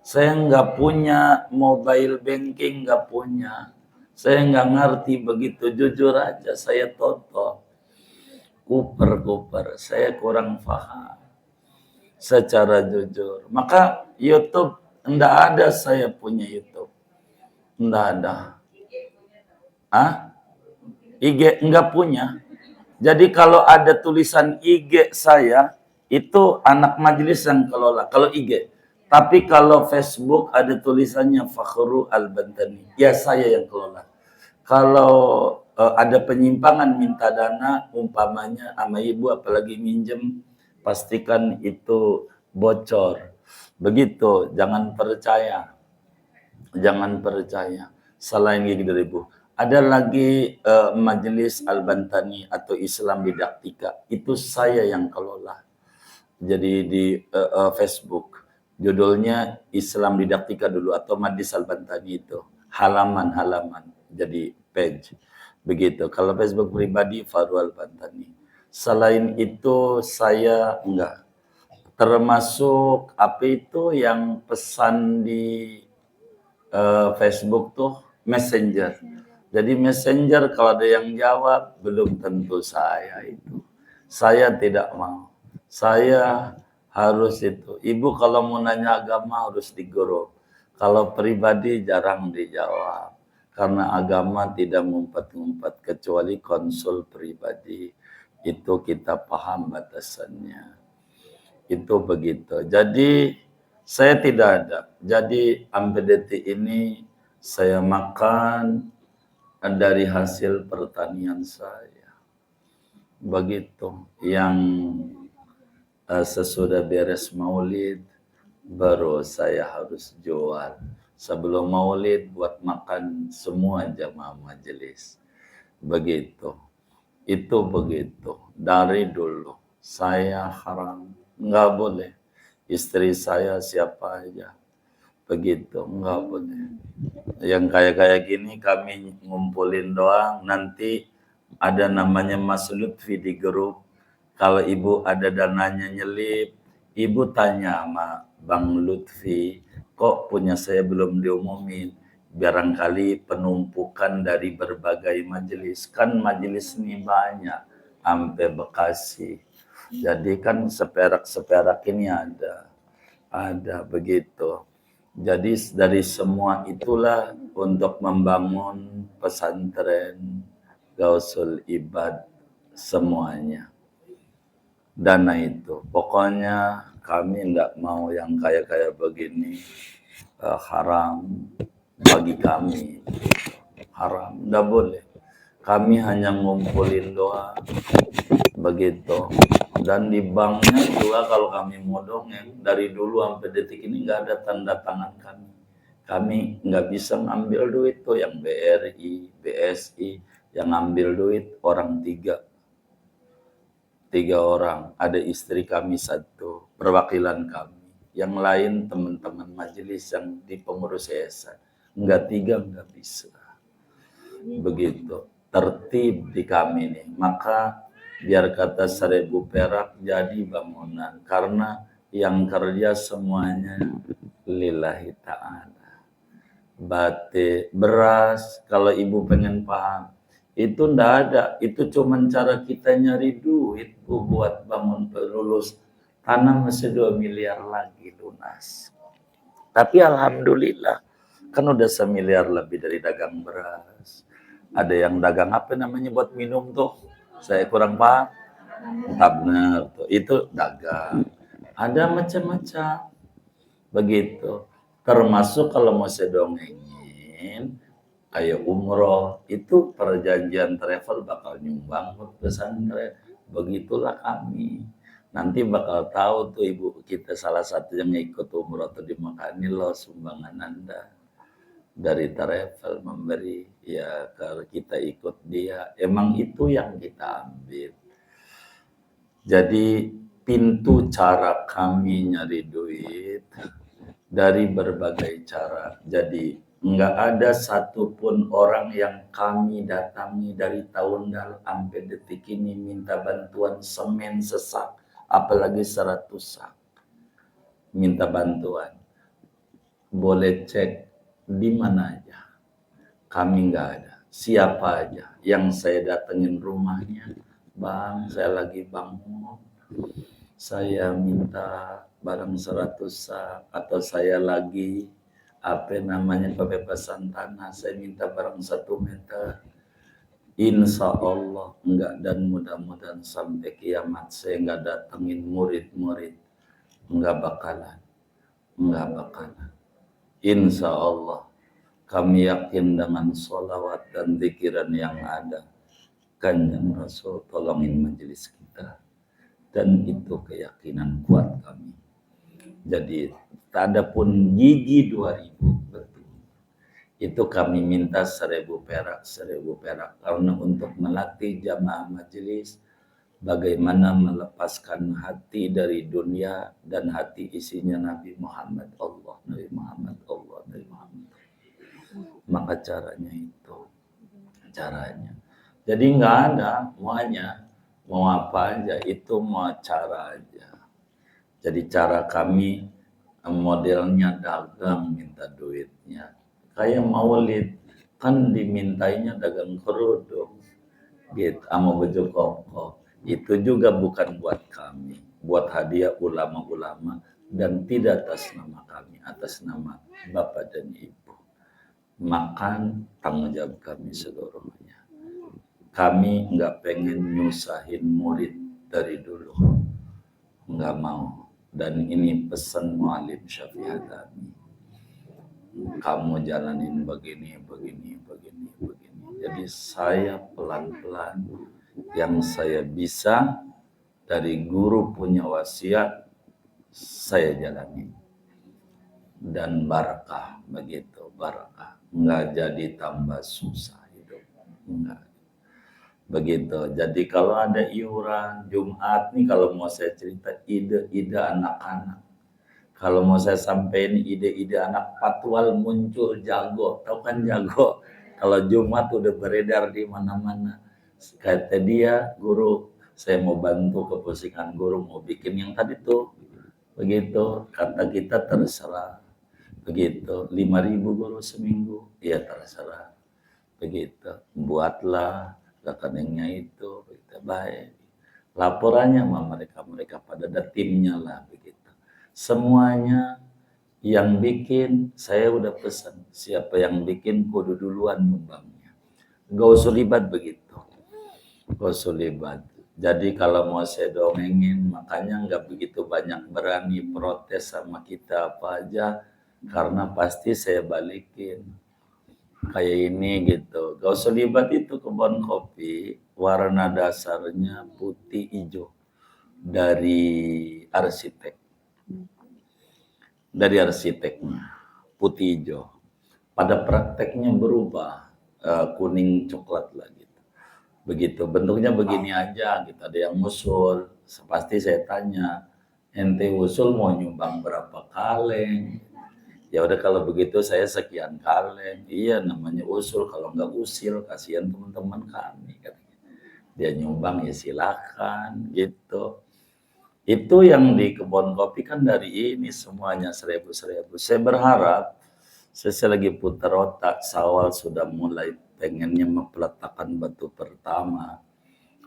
A: Saya enggak punya mobile banking, enggak punya. Saya enggak ngerti begitu, jujur aja saya toto. Kuper, saya kurang paham. Secara jujur. Maka YouTube enggak ada, saya punya YouTube. Enggak ada. IG enggak punya. Jadi kalau ada tulisan IG saya, itu anak majelis yang kelola, kalau IG. Tapi kalau Facebook ada tulisannya Fakhru Al-Bantani, ya saya yang kelola. Kalau ada penyimpangan minta dana, umpamanya sama ibu apalagi minjem, pastikan itu bocor. Begitu, jangan percaya. Jangan percaya. Selain gigi dari ibu. Ada lagi Majelis Al-Bantani atau Islam Didaktika. Itu saya yang kelola. Jadi di Facebook. Judulnya Islam Didaktika dulu atau Majelis Al-Bantani itu. Halaman-halaman. Jadi page. Begitu. Kalau Facebook pribadi Faru Al-Bantani. Selain itu saya enggak. Termasuk apa itu yang pesan di Facebook tuh Messenger. Jadi Messenger kalau ada yang jawab belum tentu saya itu. Saya tidak mau. Saya harus itu. Ibu kalau mau nanya agama harus di grup. Kalau pribadi jarang dijawab. Karena agama tidak ngumpet-ngumpet kecuali konsul pribadi. Itu kita paham batasannya. Itu begitu. Jadi saya tidak ada. Jadi sampai detik ini saya makan dari hasil pertanian saya. Begitu. Yang sesudah beres maulid baru saya harus jual. sebelum maulid buat makan semua jamaah majelis. Begitu. Itu begitu. Dari dulu saya haram, nggak boleh. Istri saya siapa aja. Begitu, nggak boleh. Yang kayak gini kami ngumpulin doang, nanti ada namanya Mas Lutfi di grup. Kalau ibu ada dananya nyelip, ibu tanya sama Bang Lutfi, kok punya saya belum diumumin? Barangkali penumpukan dari berbagai majelis. Kan majelis ini banyak, sampai Bekasi. Jadi kan seperak-seperak ini ada begitu. Jadi dari semua itulah untuk membangun pesantren Gausul Ibad semuanya. Dana itu. Pokoknya kami tidak mau yang kayak begini. Haram bagi kami. Haram. Tidak boleh. Kami hanya ngumpulin doa. Begitu. Dan di banknya juga kalau kami mau dongeng, dari dulu sampai detik ini nggak ada tanda tangan kami. Kami nggak bisa ngambil duit tuh yang BRI, BSI, yang ngambil duit orang tiga orang. Ada istri kami satu, perwakilan kami. Yang lain teman-teman majelis yang di pengurus yayasan. Nggak tiga, nggak bisa. Begitu. Tertib di kami nih. Maka biar kata 1.000 perak jadi bangunan. Karena yang kerja semuanya lillahi ta'ala. Batik, beras, kalau ibu pengen paham, itu ndak ada. Itu cuma cara kita nyari duit, Bu, buat bangun lulus tanah masih 2 miliar lagi lunas. Tapi alhamdulillah, kan udah 1 miliar lebih dari dagang beras. Ada yang dagang apa namanya buat minum tuh? Saya kurang paham. Entah benar tuh. Itu dagang. Ada macam-macam. Begitu. Termasuk kalau mau saya dongengin, kayak umroh, itu perjanjian travel bakal nyumbang buat pesantren. Begitulah kami. Nanti bakal tahu tuh ibu kita salah satu yang ikut umroh atau di Mekah, ini loh sumbangan Anda. Dari travel memberi, ya kalau kita ikut dia, emang itu yang kita ambil. Jadi pintu cara kami nyari duit dari berbagai cara. Jadi nggak ada satupun orang yang kami datangi dari tahun lalu sampai detik ini minta bantuan semen sesak, apalagi 100 sak. Minta bantuan. Boleh cek di mana aja. Kami nggak ada. Siapa aja yang saya datengin rumahnya, Bang, saya lagi bangun. Saya minta barang 100 sak, atau saya lagi pembebasan tanah, saya minta barang 1 meter. Insya Allah enggak, dan mudah-mudahan sampai kiamat saya enggak datengin murid-murid, enggak bakalan. Insya Allah kami yakin dengan sholawat dan zikiran yang ada, Kanjeng Rasul tolongin majelis kita. Dan itu keyakinan kuat kami. Jadi ada pun gigi 2000, betul. Itu kami minta 1.000 perak. Karena untuk melatih jamaah majelis bagaimana melepaskan hati dari dunia dan hati isinya Nabi Muhammad Allah. Maka caranya itu. Jadi nggak ada muanya. Mau apa aja, itu mau cara aja. Jadi cara kami modelnya dagang minta duitnya. Kayak maulid, kan dimintainya dagang kerudung. Gitu, sama baju koko. Itu juga bukan buat kami. Buat hadiah ulama-ulama. Dan tidak atas nama kami, atas nama Bapak dan Ibu. Makan tanggung jawab kami seluruhnya. Kami nggak pengen nyusahin murid dari dulu, nggak mau. Dan ini pesan Mu'alim Syafi'i kami. Kamu jalanin begini. Jadi saya pelan-pelan yang saya bisa dari guru punya wasiat saya jalani. dan barakah, begitu, barakah. Enggak jadi tambah susah hidup, enggak. Begitu. Jadi kalau ada iuran Jumat nih, kalau mau saya cerita ide-ide anak-anak. Kalau mau saya sampaikan ide-ide anak patwal muncul jago, tahu kan jago. Kalau Jumat udah beredar di mana-mana. Kata dia, guru, saya mau bantu kepusingan guru, mau bikin yang tadi tuh. Begitu, kata kita terserah. Begitu, 5.000 guru seminggu, ya terserah. Begitu, buatlah rekeningnya itu, begitu, baik. Laporannya sama mereka pada ada timnya lah, begitu. Semuanya yang bikin, saya udah pesan, siapa yang bikin kudu duluan nyumbangnya. Gak usah libat begitu, gak usah libat. Jadi kalau mau saya dongengin, makanya nggak begitu banyak berani protes sama kita apa aja, karena pasti saya balikin. Kayak ini gitu, gak usah libat itu kebun kopi, warna dasarnya putih hijau dari arsitek. Dari arsiteknya, putih hijau. Pada prakteknya berubah, kuning coklat lah gitu. Begitu, bentuknya begini aja gitu. Ada yang usul, pasti saya tanya, ente usul mau nyumbang berapa kaleng? Ya udah kalau begitu saya sekian kaleng. Iya namanya usul, kalau nggak usil kasihan teman-teman kami. Dia nyumbang ya silakan gitu. Itu yang di kebun kopi kan dari ini semuanya 1.000. Saya berharap saya lagi putar otak, Sawal sudah mulai pengennya mempeletakkan batu pertama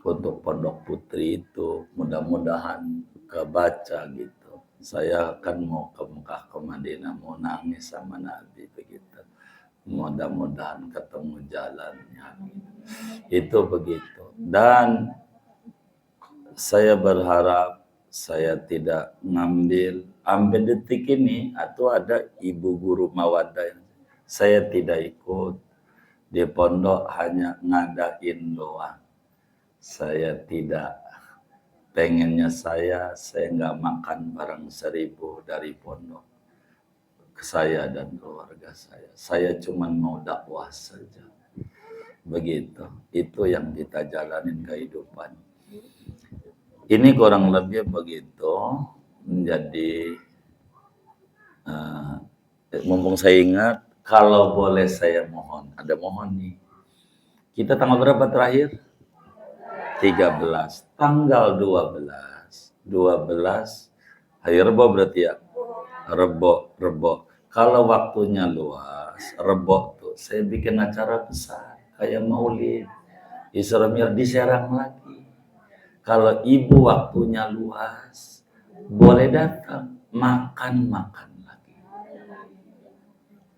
A: untuk Pondok Putri itu. Mudah-mudahan kebaca gitu. Saya kan mau ke Mekah, ke Madinah, mau nangis sama Nabi begitu. Mudah-mudahan ketemu jalannya. Itu begitu. Dan saya berharap saya tidak ambil detik ini atau ada ibu guru mawadah. Saya tidak ikut di pondok, hanya ngadain doang. Saya tidak pengennya saya nggak makan barang 1.000 dari pondok ke saya dan keluarga saya. Saya cuma mau dakwah saja. Begitu. Itu yang kita jalanin kehidupan. Ini kurang lebih begitu. Menjadi mumpung saya ingat, kalau boleh saya mohon, ada mohon nih. Kita tanggal berapa terakhir? 13. Tanggal 12 hari Rebo berarti ya. Rebo. Kalau waktunya luas, Rebo tuh saya bikin acara besar kayak Maulid Isra Mi'raj di Serang lagi. Kalau ibu waktunya luas, boleh datang makan lagi.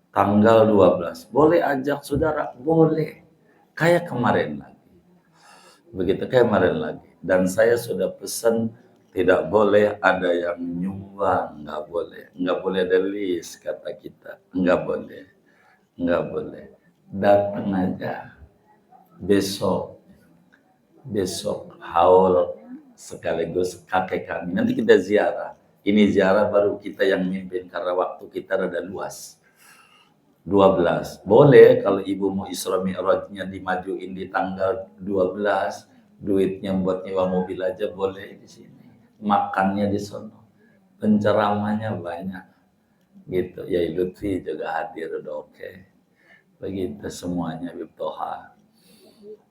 A: Tanggal 12, boleh ajak saudara, boleh. Kayak kemarin lagi. Begitu kayak kemarin lagi. Dan saya sudah pesan tidak boleh ada yang nyumbang, nggak boleh ada list kata kita, nggak boleh. Datang aja besok haul sekaligus kakek kami. Nanti kita ziarah. Ini ziarah baru kita yang mimpin karena waktu kita rada luas. 12. Boleh kalau ibu mau Isra Mi'rajnya dimajuin di tanggal 12, duitnya buat nyewa mobil aja boleh di sini. Makannya di sono. Penceramanya banyak. Gitu. Ya Lutfi juga hadir, udah oke. Begitu semuanya Bibtoha.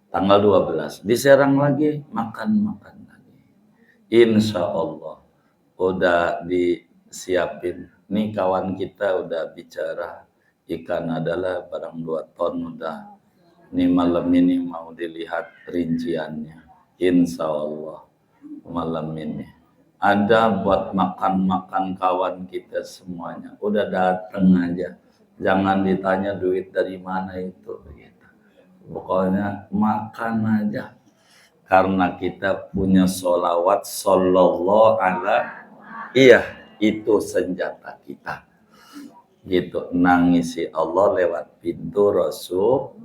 A: Tanggal 12 di Serang lagi makan lagi. Insya Allah udah disiapin. Nih kawan kita udah bicara ikan adalah barang 2 ton udah. Nih malam ini mau dilihat rinciannya. Insya Allah malam ini ada buat makan kawan kita semuanya. Udah dateng aja. Jangan ditanya duit dari mana itu. Begitu. Pokoknya makan aja. Karena kita punya sholawat sallallahu alaihi. Iya, itu senjata kita. Gitu, nangisi Allah lewat pintu Rasulullah.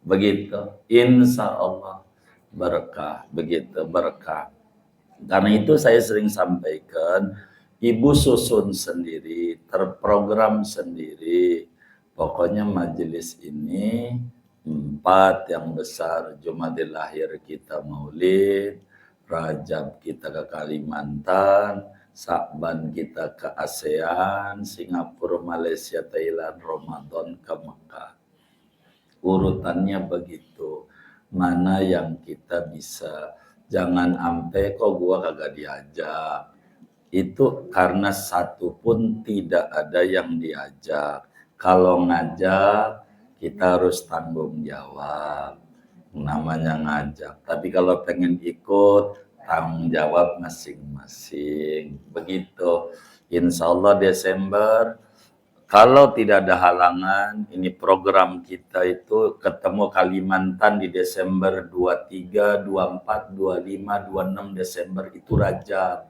A: Begitu, insya Allah berkah. Begitu, berkah. Karena itu saya sering sampaikan, Ibu susun sendiri, terprogram sendiri. Pokoknya majelis ini 4 yang besar, Jumadil Akhir kita Maulid, Rajab kita ke Kalimantan, Sa'ban kita ke ASEAN, Singapura, Malaysia, Thailand, Ramadan ke Mekah. Urutannya begitu. Mana yang kita bisa. Jangan ampe kok gua kagak diajak. Itu karena satu pun tidak ada yang diajak. Kalau ngajak, kita harus tanggung jawab. Namanya ngajak. Tapi kalau pengen ikut, tanggung jawab masing-masing. Begitu. Insya Allah Desember, kalau tidak ada halangan, ini program kita itu ketemu Kalimantan di Desember 23, 24, 25, 26 Desember itu Rajab.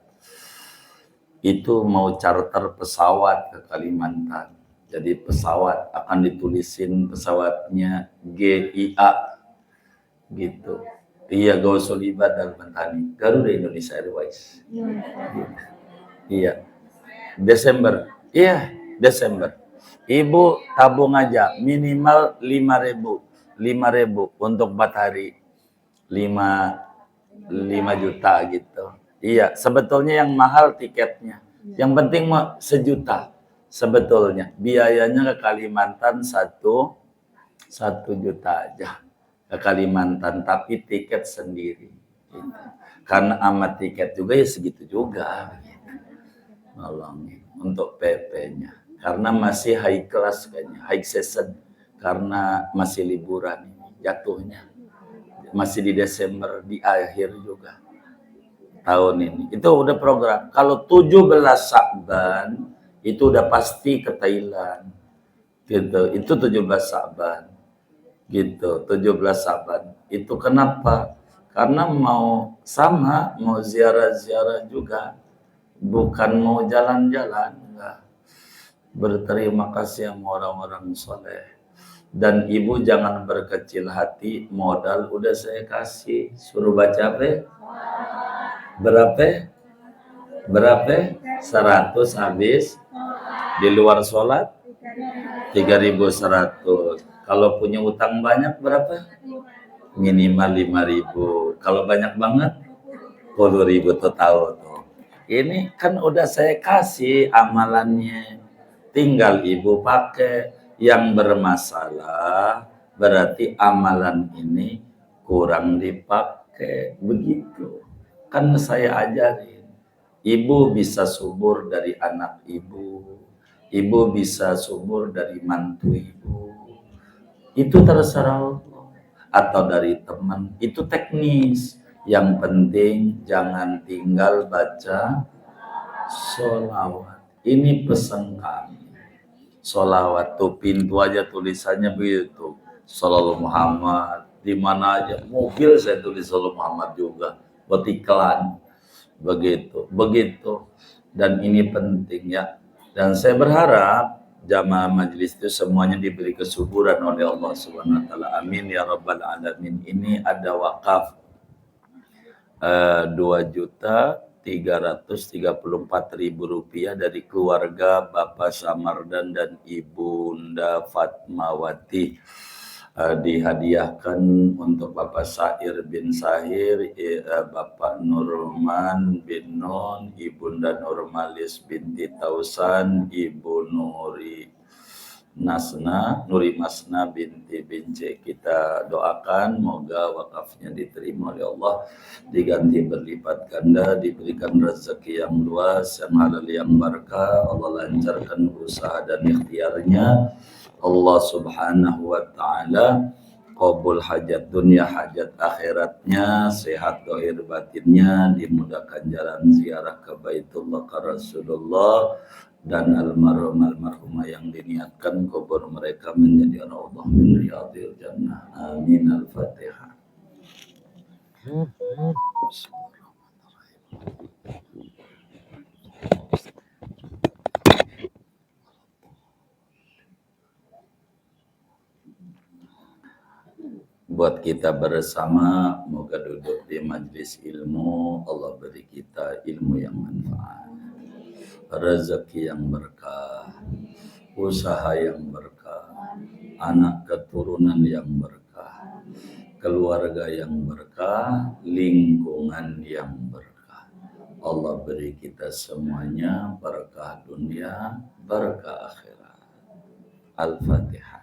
A: Itu mau charter pesawat ke Kalimantan. Jadi pesawat akan ditulisin pesawatnya GIA gitu. Iya, Gausul Ibad Al-Bantani, Garuda Indonesia Airways. Iya. Desember. Iya, Desember. Ibu tabung aja minimal 5.000 untuk 4 hari. 5 juta gitu. Iya, sebetulnya yang mahal tiketnya. Yang penting mah 1 juta sebetulnya. Biayanya ke Kalimantan 1 juta aja ke Kalimantan, tapi tiket sendiri. Gitu. Karena amat tiket juga ya segitu juga. Gitu. Nolongin untuk PP-nya. Karena masih high class kayaknya, high season. Karena masih liburan ini jatuhnya. Masih di Desember, di akhir juga tahun ini. Itu udah program. Kalau 17 Sa'ban itu udah pasti ke Thailand. Gitu. Itu 17 Sa'ban. Gitu. 17 Sa'ban. Itu kenapa? Karena mau sama, mau ziarah-ziarah juga. Bukan mau jalan-jalan. Enggak. Berterima kasih sama orang-orang soleh. Dan ibu jangan berkecil hati, modal udah saya kasih. Suruh baca apa? Berapa? 100 habis. Di luar sholat 3.100. Kalau punya utang banyak berapa? Minimal 5.000. Kalau banyak banget 10.000 tuh tahu tuh. Ini kan udah saya kasih amalannya. Tinggal ibu pakai. Yang bermasalah berarti amalan ini kurang dipakai. Begitu. Kan saya ajarin. Ibu bisa subur dari anak ibu. Ibu bisa subur dari mantu ibu. Itu terserah Allah. Atau dari teman. Itu teknis. Yang penting jangan tinggal baca sholawat. Ini pesan kami. Sholawat tuh pintu aja tulisannya begitu. Sallallahu Muhammad. Di mana aja. Mobil saya tulis Sallallahu Muhammad juga. Buat iklan. Begitu. Dan ini penting ya. Dan saya berharap jamaah majelis itu semuanya diberi kesuburan oleh Allah Subhanahu wa taala. Amin ya rabbal alamin. Ini ada wakaf 2.334.000 rupiah dari keluarga Bapak Samardan dan Ibunda Fatmawati. Dihadiahkan untuk Bapak Sair bin Sahir, Bapak Nurman bin Nun, Ibunda Nurmalis binti Tausan, Ibu Nuri Masna binti Bince. Kita doakan moga wakafnya diterima oleh Allah, diganti berlipat ganda, diberikan rezeki yang luas, yang halal, yang berkah. Allah lancarkan usaha dan ikhtiarnya. Allah Subhanahu wa taala qabul hajat dunia, hajat akhiratnya, sehat dohir batinnya, dimudahkan jalan ziarah ke Baitullah ke Rasulullah, dan almarhumah yang diniatkan kubur mereka menjadi raudhah min riyadil jannah. Amin. Al-Fatihah. Buat kita bersama, moga duduk di majlis ilmu, Allah beri kita ilmu yang manfaat. rezeki yang berkah, usaha yang berkah, anak keturunan yang berkah, keluarga yang berkah, lingkungan yang berkah. Allah beri kita semuanya berkah dunia, berkah akhirat. Al-Fatihah.